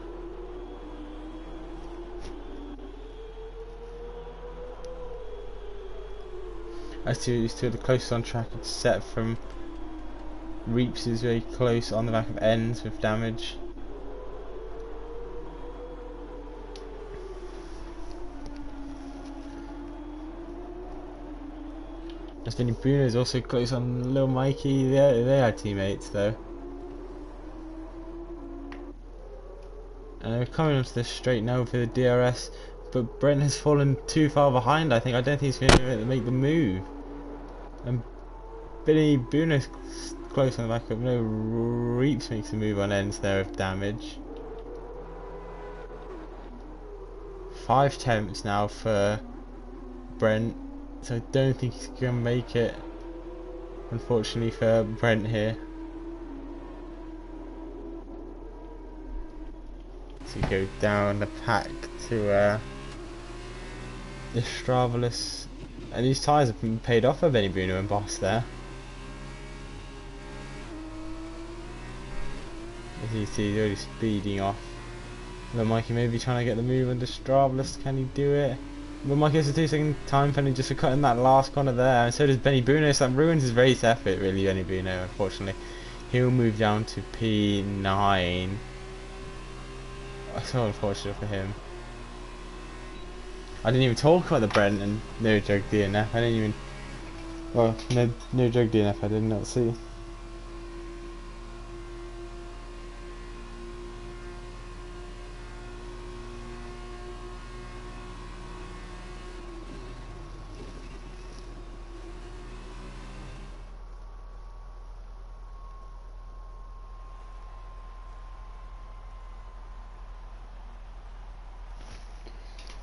As to the closest on track, it's set from Reaps is very close on the back of ends with damage. Benny Bruno is also close on Lil Mikey. They are teammates though. And we're coming onto the straight now for the DRS, but Brent has fallen too far behind. I don't think he's going to make the move. And Benny Bruno's close on the back of no. Reaps makes a move on ends there with damage. 5 attempts now for Brent, so I don't think he's going to make it, unfortunately for Brent here. So go down the pack to the Stravalus, and these tyres have been paid off by Benny Bruno and Boss there. As you see, he's already speeding off. But Mikey may be trying to get the move under Stravalus. Can he do it? But Mikey has a 2-second time penalty just for cutting that last corner there, and so does Benny Bruno. So that ruins his race effort, really, Benny Bruno, unfortunately. He'll move down to P9. So unfortunate for him. I didn't even talk about the Brent and no joke DNF. I didn't even. Well, no joke DNF. I did not see.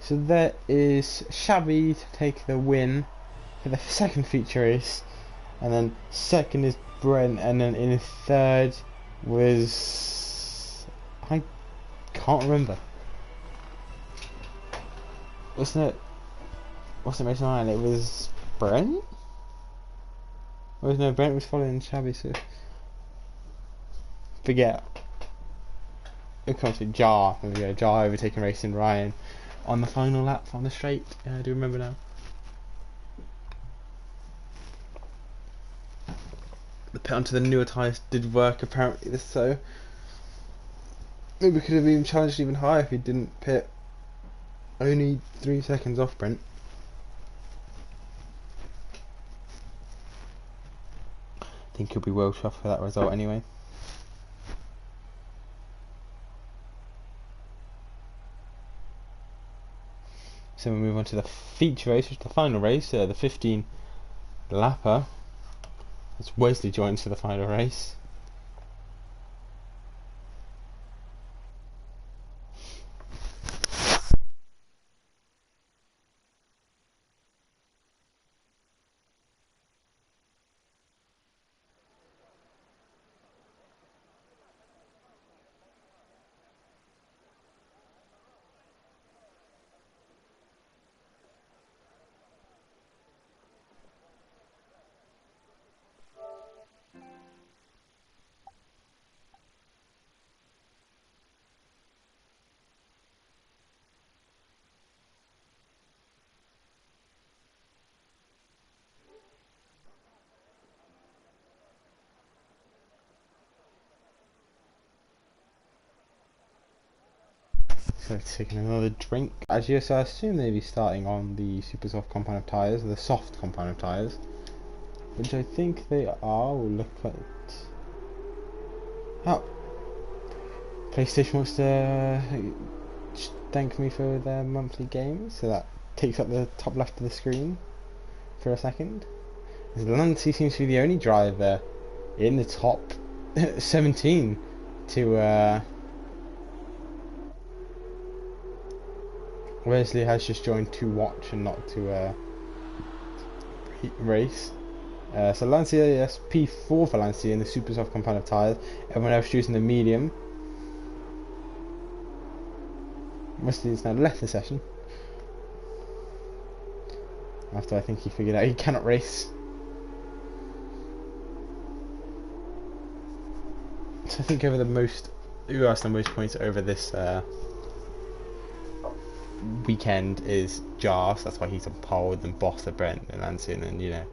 So there is Shabby to take the win for the second feature race, and then second is Brent, and then in third was, I can't remember. Wasn't it Mason Ryan? It was Brent? Or no, Brent was following Shabby, so forget. It comes to Jar. There we go. Jar overtaking Racing Ryan on the final lap on the straight. I do remember now. The pit onto the newer tyres did work apparently, so maybe we could have even challenged even higher if he didn't pit. Only 3 seconds off Brent. I think he'll be well chuffed for that result anyway. So we move on to the feature race, which is the final race, the 15 lapper. As Wesley joins for the final race. So taking another drink. As you so I assume they'll be starting on the super soft compound of tyres, the soft compound of tyres. which I think they are. We'll look at. Oh, PlayStation wants to thank me for their monthly games, so that takes up the top left of the screen for a second. Lancey seems to be the only driver in the top 17 to Wesley has just joined to watch and not to race. So Lancia, yes, P4 for Lancia in the super soft compound of tyres. Everyone else choosing the medium. Wesley has now left the session after I think he figured out he cannot race. So I think over the most, who has the most points over this weekend is Jar, so that's why he's on pole, then Boss, Brent, and Lancia, and then, you know.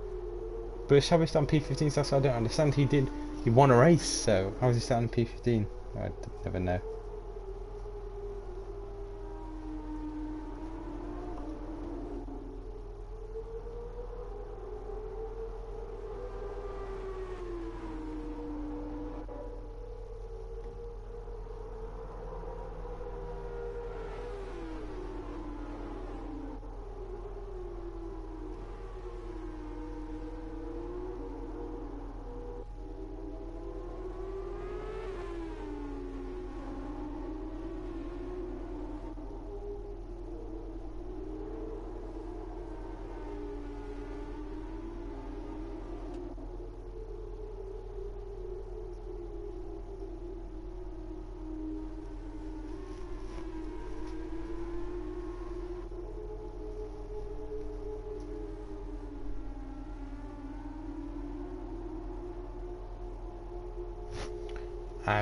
But Shabbos on P15 stuff, so I don't understand. He won a race, so how was he starting P15? I never know.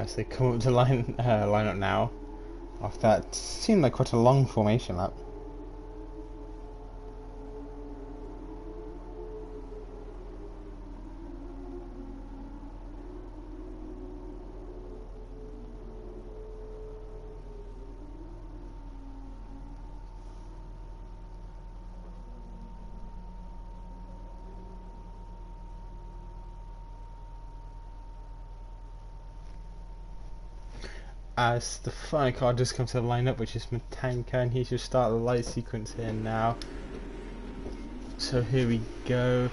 So they come up to line up now. After that seemed like quite a long formation lap. As the final car just comes to the lineup, which is Matanka, and he should start the light sequence here now. So here we go.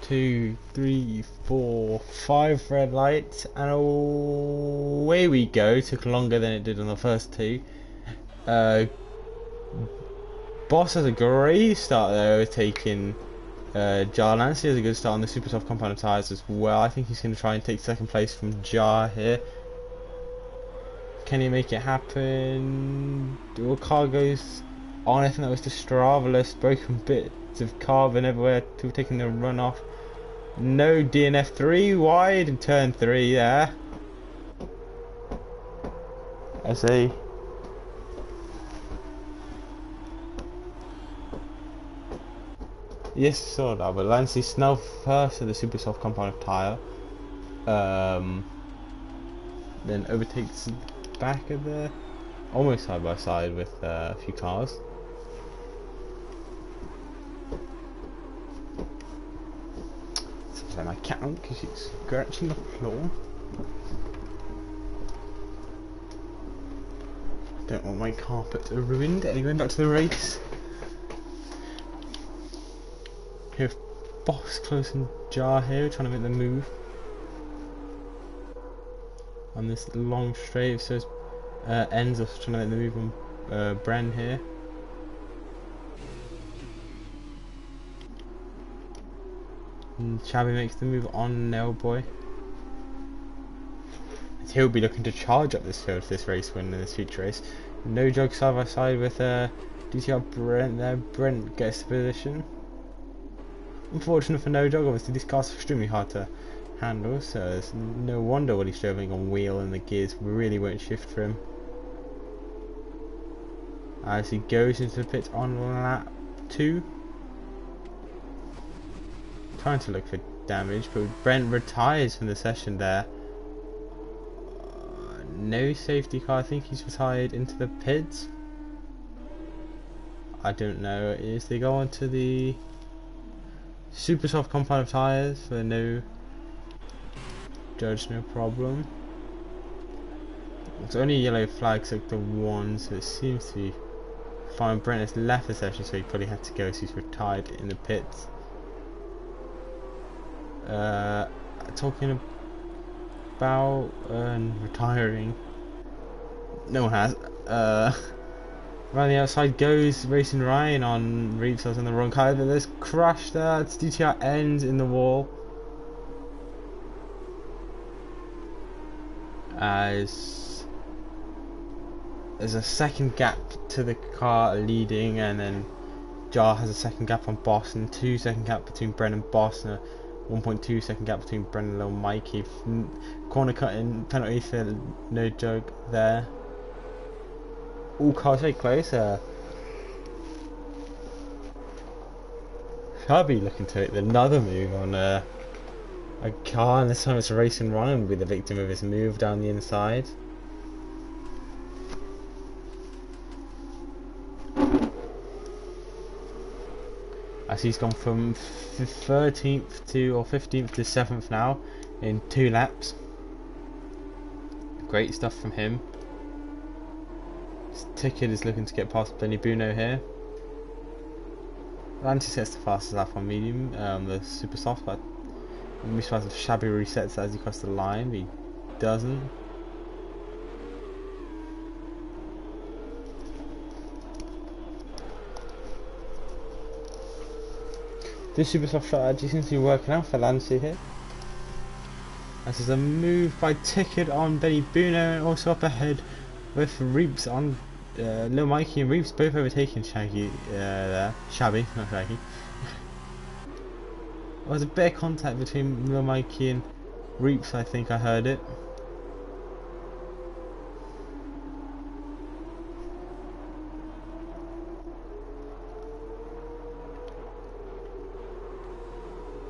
2, 3, 4, 5 red lights, and away we go. Took longer than it did on the first two. Boss has a great start though, taking Jar. Lancey has a good start on the super soft compound of tyres as well. I think he's going to try and take second place from Jar here. Can he make it happen? All car goes on. I think that was the Stravalus, broken bits of carbon everywhere, to taking the run off. No DNF 3 wide in turn 3 there. As a yes, sort of, but Lancey Snell first of the super soft compound of tyre. Then overtakes back of the almost side by side with a few cars. So my cat because she's scratching the floor. Don't want my carpet ruined. Anyway, back to the race. Here, Boss close and Jar here, trying to make the move on this long straight. So ends up trying to make the move on Bren here. And Shabby makes the move on Nailboy. And he'll be looking to charge up this field for this race win in this future race. No jog side by side with DTR Brent there. Brent gets the position. Unfortunate for No Jog, obviously these cars are extremely hard to handle, so it's no wonder what he's driving on wheel, and the gears really won't shift for him. As he goes into the pit on lap 2. Trying to look for damage, but Brent retires from the session there. No safety car, I think he's retired into the pits. I don't know, is they go on to the Super soft compound of tyres for no judge, no problem. It's only yellow flag sector 1, so it seems to be fine. Brent has left the session, so he probably had to go, so he's retired in the pits. Talking about retiring. No one has. Around the outside goes Racing Ryan on Reeves. I was in the wrong car, but there's crash there. It's DTR ends in the wall. As there's a second gap to the car leading, and then Jar has a second gap on Boston, 2 second gap between Bren and Boston, 1.2 second gap between Bren and Little Mikey. Corner cutting penalty for no joke there. All cars very close. Chubby looking to make another move on a car, and this time it's a Racing Run and will be the victim of his move down the inside. As he's gone from 13th to, or 15th to 7th now in 2 laps. Great stuff from him. His ticket is looking to get past Benny Buno here. Lanty sets the fastest lap on medium, the super soft, but I'm surprised if Shabby resets as he crosses the line, but he doesn't. This super soft strategy seems to be working out for Lancy here. This is a move by Ticket on Benny Buno, and also up ahead with Reeves on Lil Mikey and Reeves both overtaking Shaggy there. Shabby, not Shaggy. There was a bit of contact between Lil Mikey and Reeves, I think I heard it.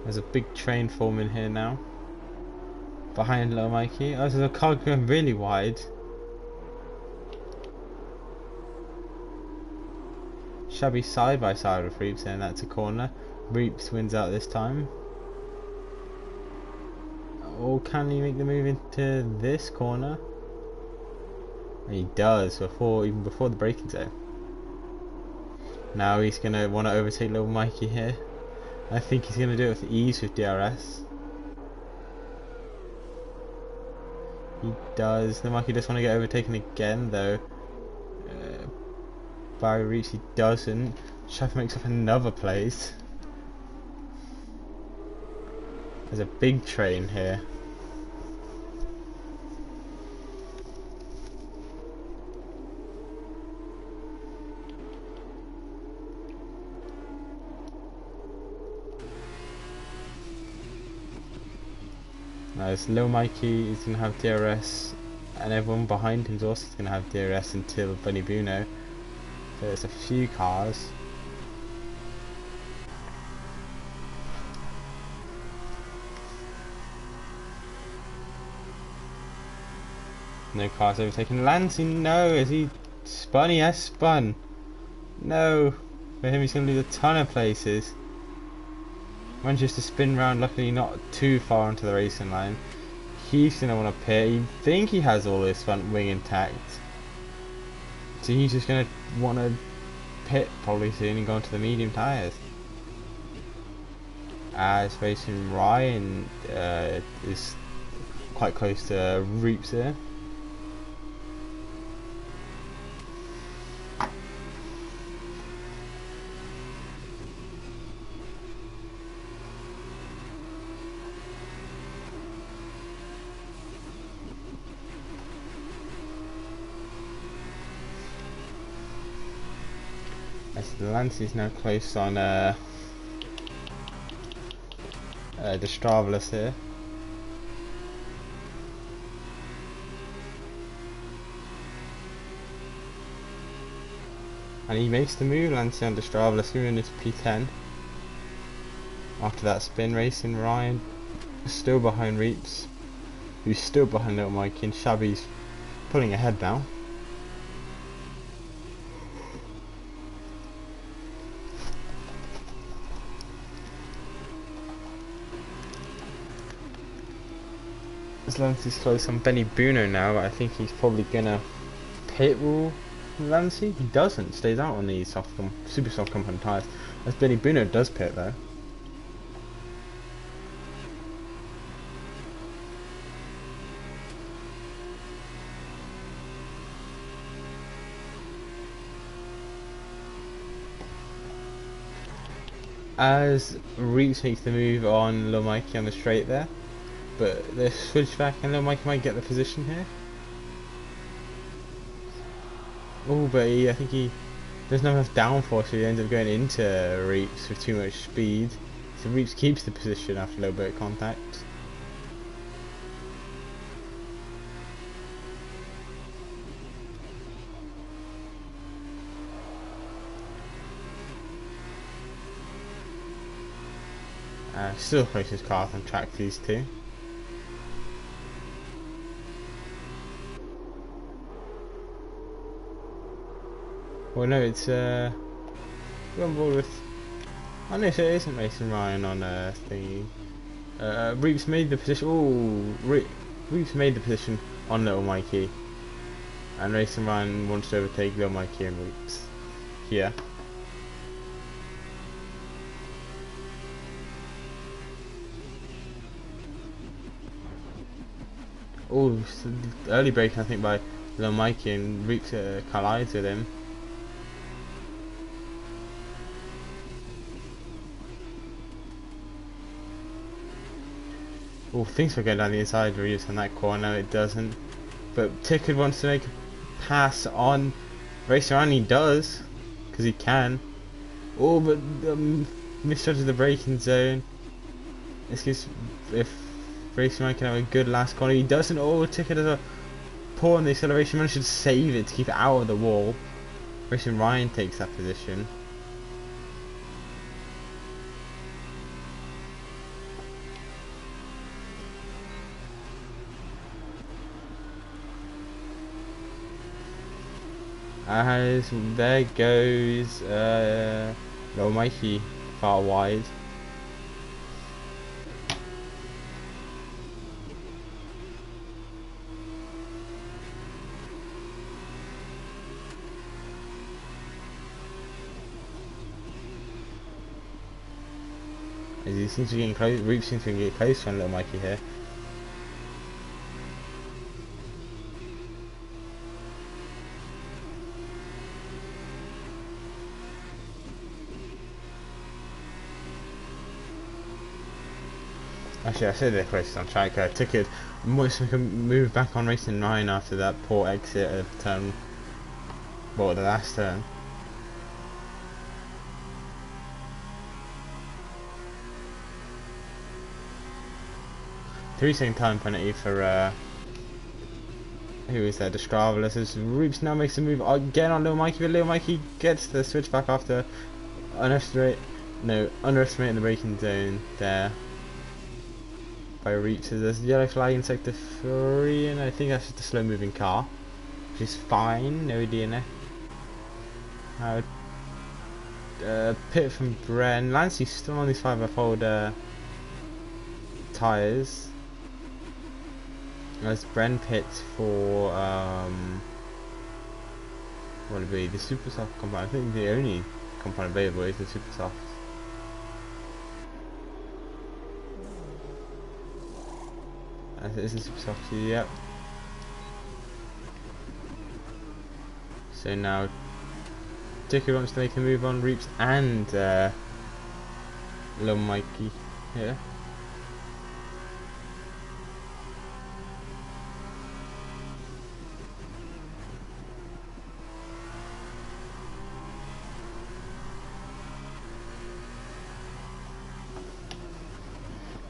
There's a big train forming here now. Behind Lil Mikey. Oh, there's a car going really wide. Shabby side by side with Reeves, and that's a corner. Reeves wins out this time. Or can he make the move into this corner? He does, even before the braking zone. Now he's gonna want to overtake Lil Mikey here. I think he's gonna do it with ease with DRS. He does. Lil Mikey just want to get overtaken again though. By Reeves he doesn't. Chef makes up another place. There's a big train here. Now it's Lil Mikey is going to have DRS, and everyone behind him is also going to have DRS until Bunny Buno. So there's a few cars. No cars overtaking Lansing. No, is he spun? He has spun. No, for him he's going to lose a ton of places. Manages to spin round, luckily not too far onto the racing line. He's going to want to pit. You think he has all his front wing intact. So he's just going to want to pit probably soon and go onto the medium tyres. As Racing Ryan is quite close to Reeps here. Lance is now close on the Stravelis here. And he makes the move, Lance on the Stravelis, moving into P10. After that spin, Racing Ryan still behind Reeps, who's still behind Little Mikey, and Shabby's pulling ahead now. as Lancey's close on Benny Bruno now, but I think he's probably gonna pit rule Lancey. He doesn't, stays out on these super soft compound tyres. As Benny Bruno does pit though. As Reeks makes the move on Lil Mikey on the straight there, but the switchback and Lil Mikey might get the position here. Oh, but I think there's not enough downforce, so he ends up going into Reeks with too much speed. So Reeks keeps the position after a little bit of contact. Still closest cars on track for these two. Well, no, it's we're on board with. Oh no, so it isn't Racing Ryan on thingy. Reeves made the position. Oh, Reeves made the position on Little Mikey, and Racing Ryan wants to overtake Little Mikey and Reeves here. Oh, early braking I think by Little Mikey, and Reeks collides with him. Oh, things were going down the inside of Reeks on that corner, it doesn't. But Tickard wants to make a pass on Racer, and he does, because he can. Oh, but misjudges the braking zone. This gives, if Racing Ryan can have a good last corner, he doesn't. Oh, Tickard does a poor on the acceleration, managed to save it to keep it out of the wall. Racing Ryan takes that position. As there goes Little Mikey far wide. As he seems to be getting close, Reeves seems to be getting close on Little Mikey here. Actually, I said they're close on track. Tickard must make a move back on Racing Ryan after that poor exit of turn, well, the last turn. 3-second time penalty for who is that? Descraveless. As Reeves now makes a move again on Little Mikey, but Little Mikey gets the switch back after underestimating the braking zone there by Reeves. So there's a yellow flag in sector 3, and I think that's just a slow moving car, which is fine, no DNF. Pit from Bren. Lancey's still on these 5F old tyres. As Bren pits for what would it be? The super soft compound. I think the only compound available is the super soft. As it is the super soft, yep. So now Tickard wants to make a move on Reeves and Lil Mikey here.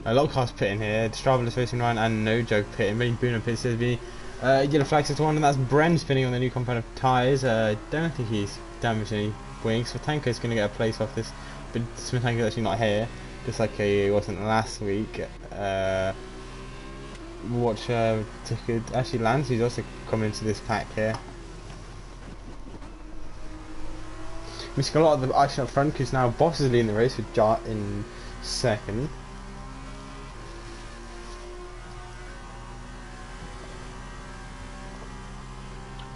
A lot of cars pitting here. Straveless Racing Ryan and No Joke pitting. Benny Bruno pits. There's the yellow flag to 1, and that's Bren spinning on the new compound of tyres. Don't think he's damaged any wings. So Tanko's going to get a place off this, but Smitanko's actually not here, just like he wasn't last week. Watch Tickard. Actually, Lancey's also coming into this pack here. Missing a lot of the action up front because now Boss is leading the race with Jar in second.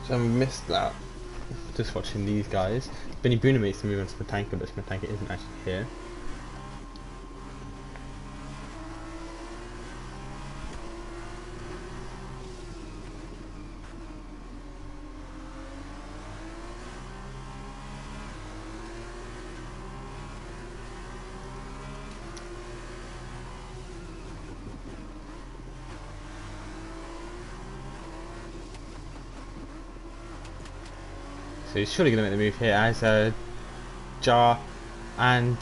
So I missed that. Just watching these guys. Benny Buna makes the move onto the tanker, but the tanker isn't actually here. So he's surely going to make the move here as Jar and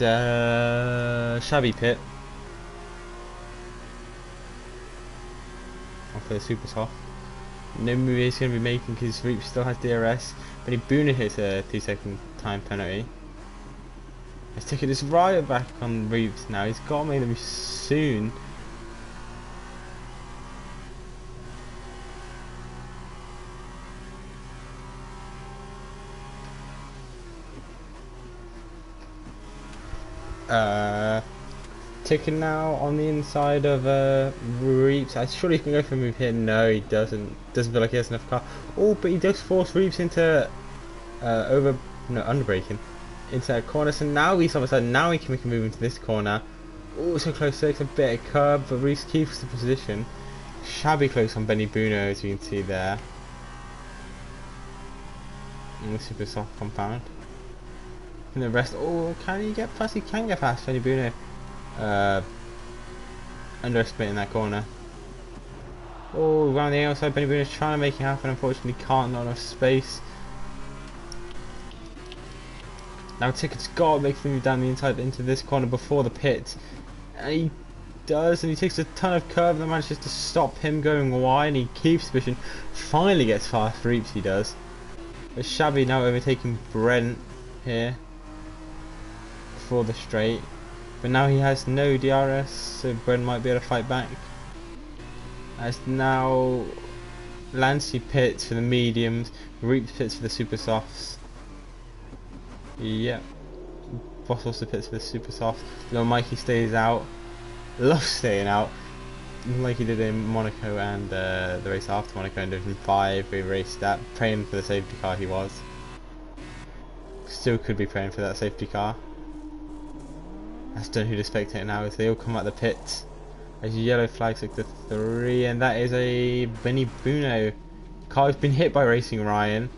Shabby Pit. I'll play super soft. No move he's going to be making because Reap still has DRS. But he Boona hits a 2-second time penalty. Let's take this right back on Reaps now. He's got to make the move soon. Ticking now on the inside of Reaps. I surely he can go for a move here. No, he doesn't. Doesn't feel like he has enough car. Oh, but he does force Reaps into underbraking into that corner. So now he's on the side. Now he can make a move into this corner. Oh, so close. So it's a bit of curb, but Reaps keeps the position. Shabby close on Benny Buno, as you can see there. In the super soft compound. And the rest, oh, can he get past? He can get past Benny Buno. Underestimating that corner. Oh, around the outside, Benny Buno's trying to make it happen. Unfortunately, can't, not enough space. Now Ticket's got to make the move down the inside into this corner before the pit. And he does, and he takes a ton of curve that manages to stop him going wide, and he keeps pushing. Finally gets fast Reaps, he does. But Shabby now overtaking Brent here for the straight. But now he has no DRS, so Brent might be able to fight back. As now Lancey pits for the mediums, Reaps pits for the super softs. Yep. Boss also pits for the super soft. Little Mikey stays out. Loves staying out. Like he did in Monaco and the race after Monaco in Division 5. We raced that, praying for the safety car he was. Still could be praying for that safety car. That's done who the spectator now as they all come out the pits. As yellow flag sector 3, and that is a Benny Buno. Car has been hit by Racing Ryan.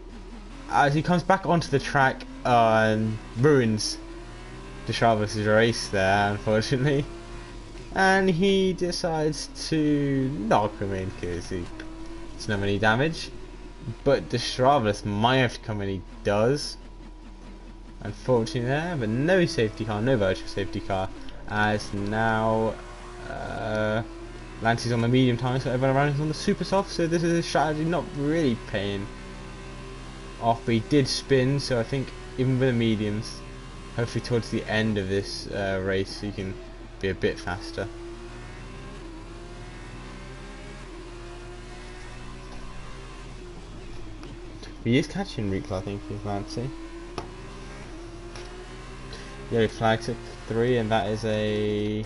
As he comes back onto the track and ruins the Chavez' race there, unfortunately. And he decides to knock him in because it's not any damage. But the Chavez might have to come in, he does. Unfortunately there, but no safety car, no virtual safety car. As now Lancey's on the medium time, so everyone around is on the super soft, so this is a strategy not really paying off, but he did spin, so I think even with the mediums, hopefully towards the end of this race he can be a bit faster. He is catching Reclaw, I think, with Lancey. Yellow flag 3, and that is a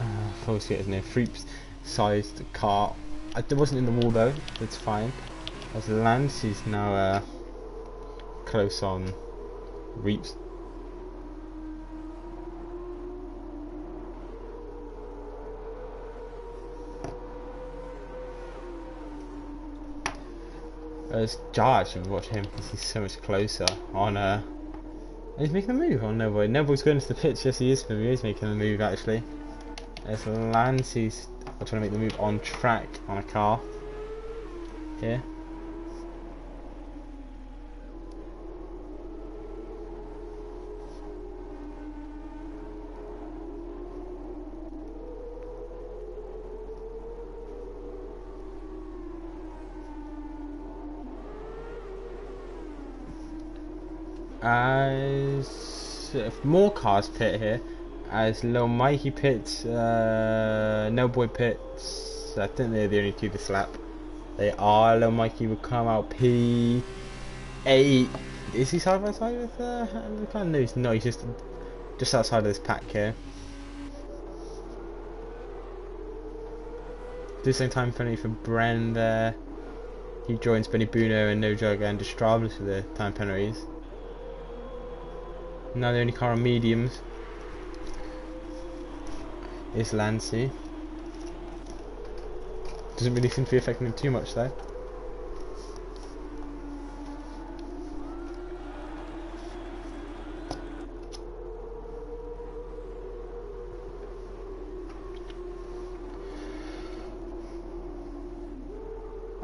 I always forget his name, Freeps sized car. It wasn't in the wall though, it's fine. As Lancey's now close on Reaps. As Jar should watch him because he's so much closer on he's making a move on Noboy. Noboy's going to the pitch, yes he is making a move actually. As Lancey's trying to make the move on track on a car here. As more cars pit here, as Lil Mikey pits, No Boy pits. I think they're the only two to slap. They are. Lil Mikey will come out P8. Is he side by side with no, he's not. He's just outside of this pack here. This same time penalty for Bren there. He joins Benny Bruno and No Jug and Distrablus for the time penalties. Now the only car on mediums is Lancy. Doesn't really seem to be affecting him too much though.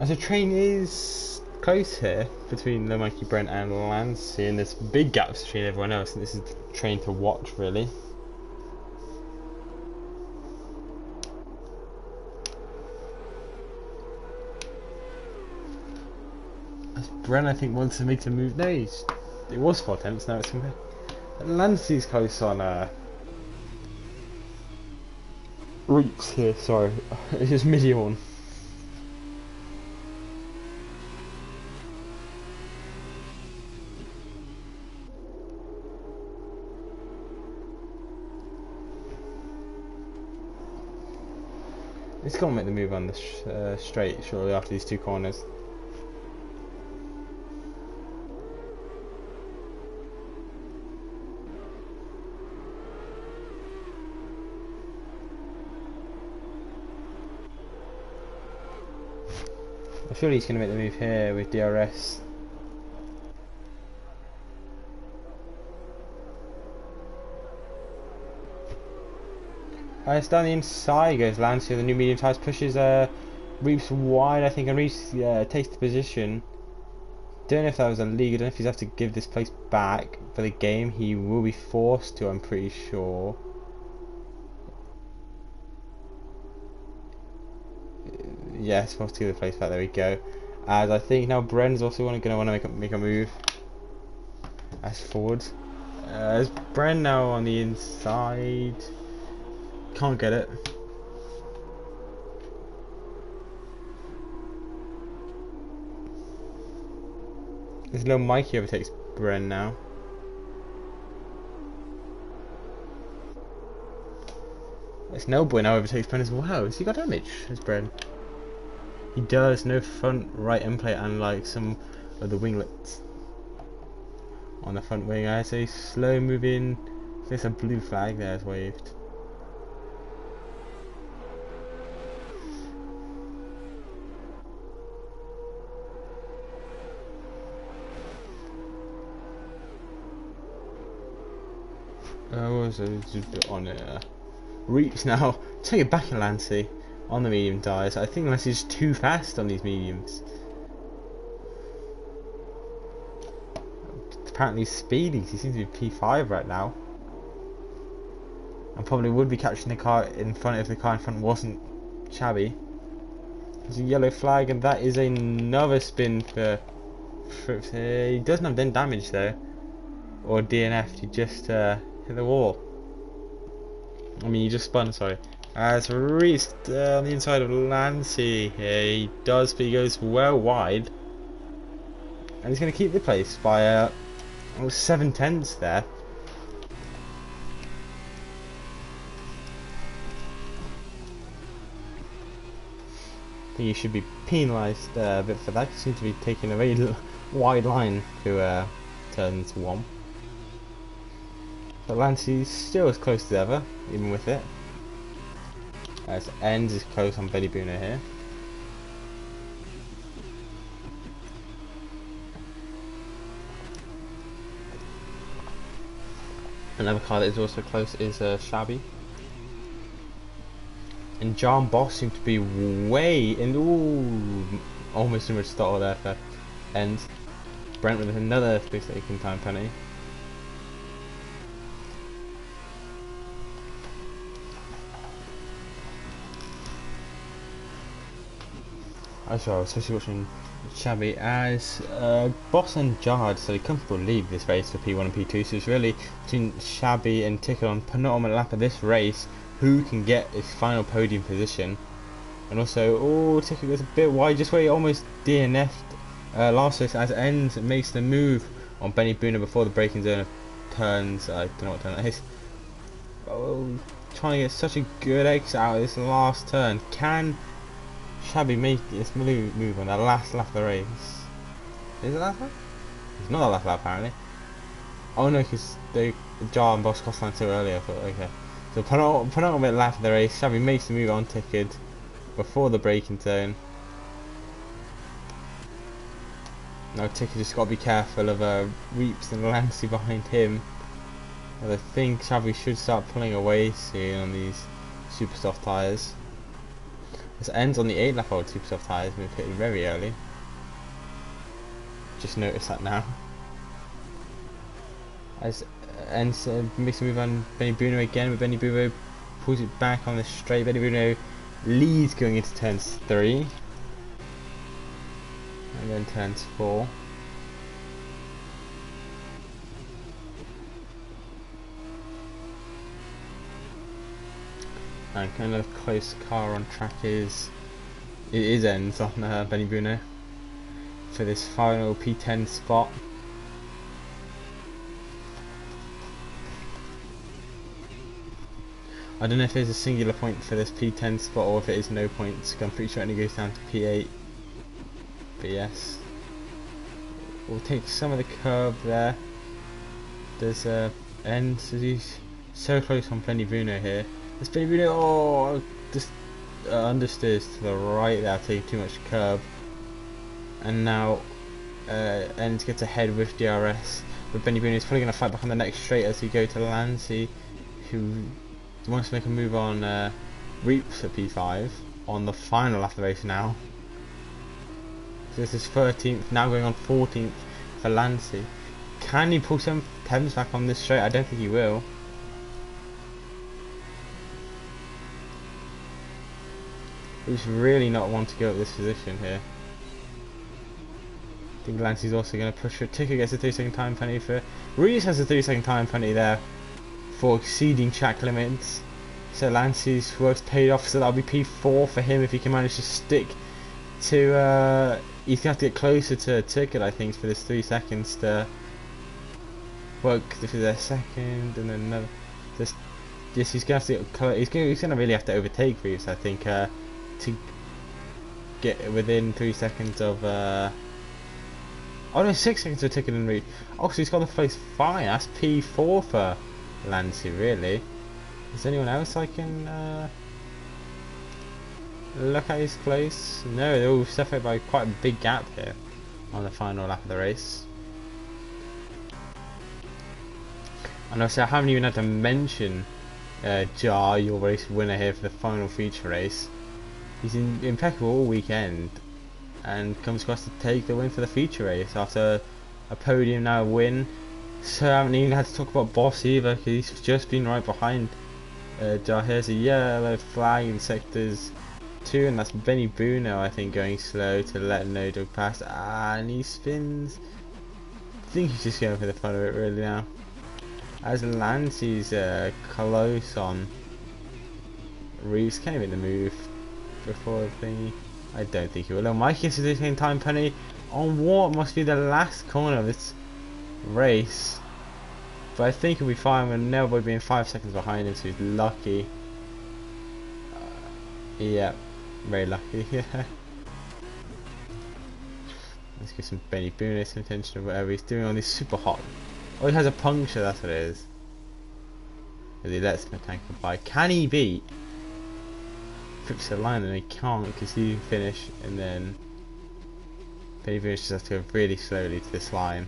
As the train is close here between the Mikey Brent and Lancy, and there's big gaps between everyone else, and this is the train to watch really. As Brent I think wants to make the move. No, it was 4 attempts, now it's something. Lancy's close on Reeks here, sorry. It's just mid-yawn. It's going to make the move on the straight shortly after these 2 corners. I feel he's going to make the move here with DRS. It's down the inside goes Lancy, the new medium tyres pushes Reeps wide I think, and Reeps takes the position. Don't know if that was illegal, don't know if he's have to give this place back for the game. He will be forced to, I'm pretty sure. Yeah, supposed to give the place back, there we go. As I think now Bren's also going to want to make a move as forwards. As Bren now on the inside. Can't get it. There's no Mikey overtakes Bren now. There's no boy now overtakes Bren as well. Has he got damage as Bren? He does. No front right end plate, unlike some of the winglets on the front wing. I say slow moving. There's a blue flag there is waved. What was it on it? Reach now. Take it back in Lancy on the medium tyres. I think Lancy's too fast on these mediums. Apparently speedy. He seems to be P5 right now. And probably would be catching the car in front if the car in front wasn't shabby. There's a yellow flag, and that is another spin for Frips. He doesn't have then damage though, or DNF. He just hit the wall. I mean, he just spun. Sorry. As Reese on the inside of Lancy, he does, but he goes well wide, and he's going to keep the place by 7/10 there. I think he should be penalised a bit for that. He seems to be taking a very wide line to turns 1. But Lancy's still as close as ever, even with it. As ends is close on Benny Bruno here. Another car that is also close is Shabby. And John Boss seemed to be way in. Ooh, almost in much stall there for ends. Brent with another 6-second time penalty. I was especially watching Shabby as Boss and Jar had a comfortable lead this race for P1 and P2, so it's really between Shabby and Ticket on penultimate lap of this race who can get his final podium position. And also, oh, Ticket goes a bit wide, just where he almost DNF'd last race, as Ends makes the move on Benny Bruno before the braking zone of turns. I don't know what turn that is. Oh, trying to get such a good exit out of this last turn. Can Shabby making this move on the last lap of the race. Is it last lap? It's not the last lap apparently. Oh no, because the Jar and Boss crossed line too early, I thought, okay. So penultimate lap of the race, Shabby makes the move on Ticked before the braking zone. Now Ticked just got to be careful of Reaps and Lancey behind him. And I think Shabby should start pulling away soon on these super soft tyres. This ends on the 8 lap old super soft tyres, we've hit very early. Just noticed that now. As ends makes a move on Benny Bruno again, but Benny Bruno pulls it back on the straight. Benny Bruno leads going into turns 3 and then turns 4. And kind of close car on track is ends on Benny Bruno for this final P10 spot. I don't know if there's a singular point for this P10 spot or if it is no points. I'm pretty sure it only goes down to P8. But yes, we'll take some of the curb there. There's ends, so he's so close on Benny Bruno here. This Benny Bruno, oh, just understeers to the right there, taking too much curb. And now Ends gets ahead with DRS. But Benny Bruno is probably going to fight back on the next straight as we go to Lancey, who wants to make a move on Reaps at P5 on the final lap of the race now. So this is 13th, now going on 14th for Lancey. Can he pull some temps back on this straight? I don't think he will. He's really not want to go at this position here. I think Lancey's also going to push for a ticket, gets a 3-second time penalty for. Reeves has a 3-second time penalty there for exceeding track limits. So Lancey's work's paid off, so that'll be P4 for him if he can manage to stick to. He's going to have to get closer to a ticket, I think, for this 3 seconds to work for their second and then another. Just, yes, he's going to have to. He's going to really have to overtake Reeves, I think, to get within 3 seconds of. Oh no, 6 seconds of ticket and Reeves. Oh, so he's got the place fine. That's P4 for Lancey, really. Is anyone else I can look at his place? No, they're all separated by quite a big gap here on the final lap of the race. And also, I haven't even had to mention Jar, your race winner here for the final feature race. He's impeccable all weekend and comes across to take the win for the feature race after a podium now win. So I haven't even had to talk about Boss either, because he's just been right behind Jar. Here's a yellow flag in sectors 2, and that's Benny Bruno, I think, going slow to let no dog pass. And he spins. I think he's just going for the fun of it really now. As Lancey's close on Reeves, can't even move before the thingy. I don't think he will. Mike gets the same time penalty on what must be the last corner of this race. But I think he'll be fine with Nailboy being 5 seconds behind him, so he's lucky. Yeah, very lucky. Yeah. Let's give some Benny Bruno some attention to whatever he's doing on this super hot. Oh, he has a puncture, that's what it is. As he lets the tank by. Can he beat Trips the line? And he can't, because he finish and then Benny Bruno just has to go really slowly to this line.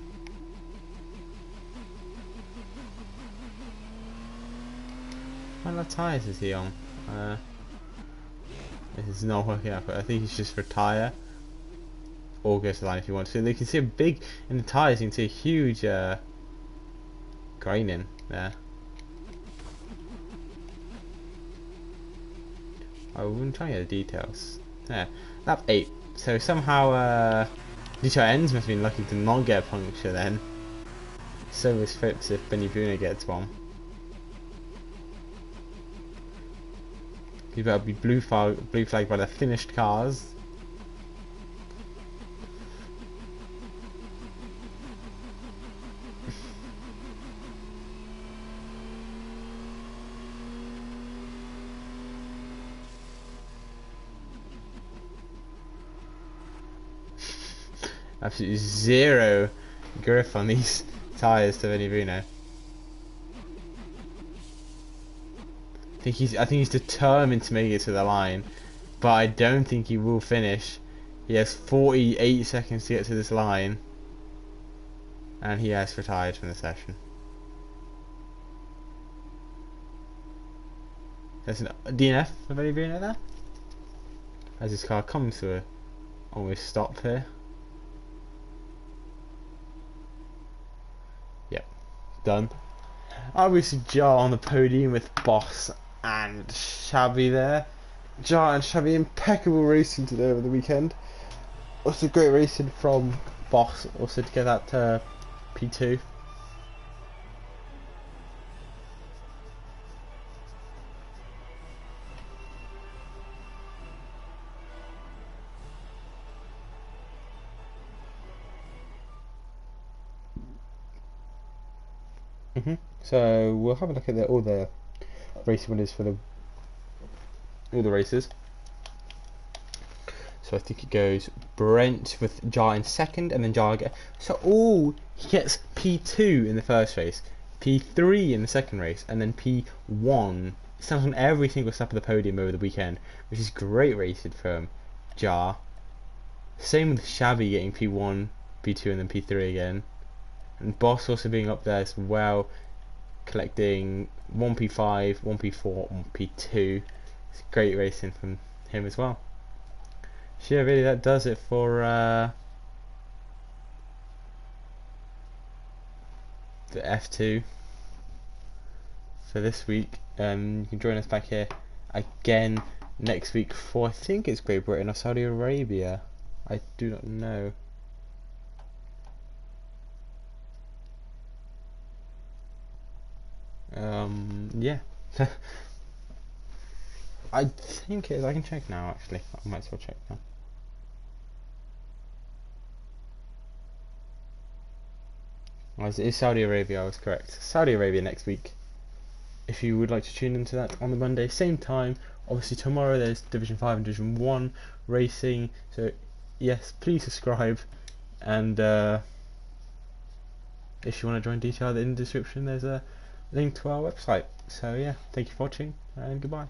What kind of tyres is he on? This is not working out, but I think he's just retire or go to the line if you want to. So you can see a big in the tyres. You can see a huge graining there. I wouldn't try to get the details. There, lap 8. So somehow DTR ends must have been lucky to not get a puncture then. So was Phipps if Benny Bruno gets one. You better be blue flag by the finished cars. Absolutely zero grip on these tyres to Vinny Bruno. I think he's determined to make it to the line, but I don't think he will finish. He has 48 seconds to get to this line, and he has retired from the session. There's a DNF for Vinny Bruno there, as his car comes to a almost stop here. Yep, done. Obviously Jar on the podium with Boss and Shabby there. Jar and Shabby, impeccable racing today over the weekend. Also great racing from Boss, also to get that P2. So we'll have a look at all the race winners for all the races. So I think it goes Brent with Jar in second, and then Jar again. So he gets P2 in the first race, P3 in the second race, and then P1. He stands on every single step of the podium over the weekend, which is great racing from Jar. Same with Shabby getting P1, P2, and then P3 again. And Boss also being up there as well, collecting 1P5, 1P4, 1P2. It's great racing from him as well. So yeah, really that does it for the F2 for this week. You can join us back here again next week for, I think it's Great Britain or Saudi Arabia. I do not know. Yeah. I think it is. I can check now actually. I might as well check now. It is Saudi Arabia, I was correct. Saudi Arabia next week. If you would like to tune into that on the Monday, same time. Obviously tomorrow there's Division 5 and Division 1 racing. So yes, please subscribe. And if you want to join DTR in the description, there's a link to our website. So yeah, thank you for watching and goodbye.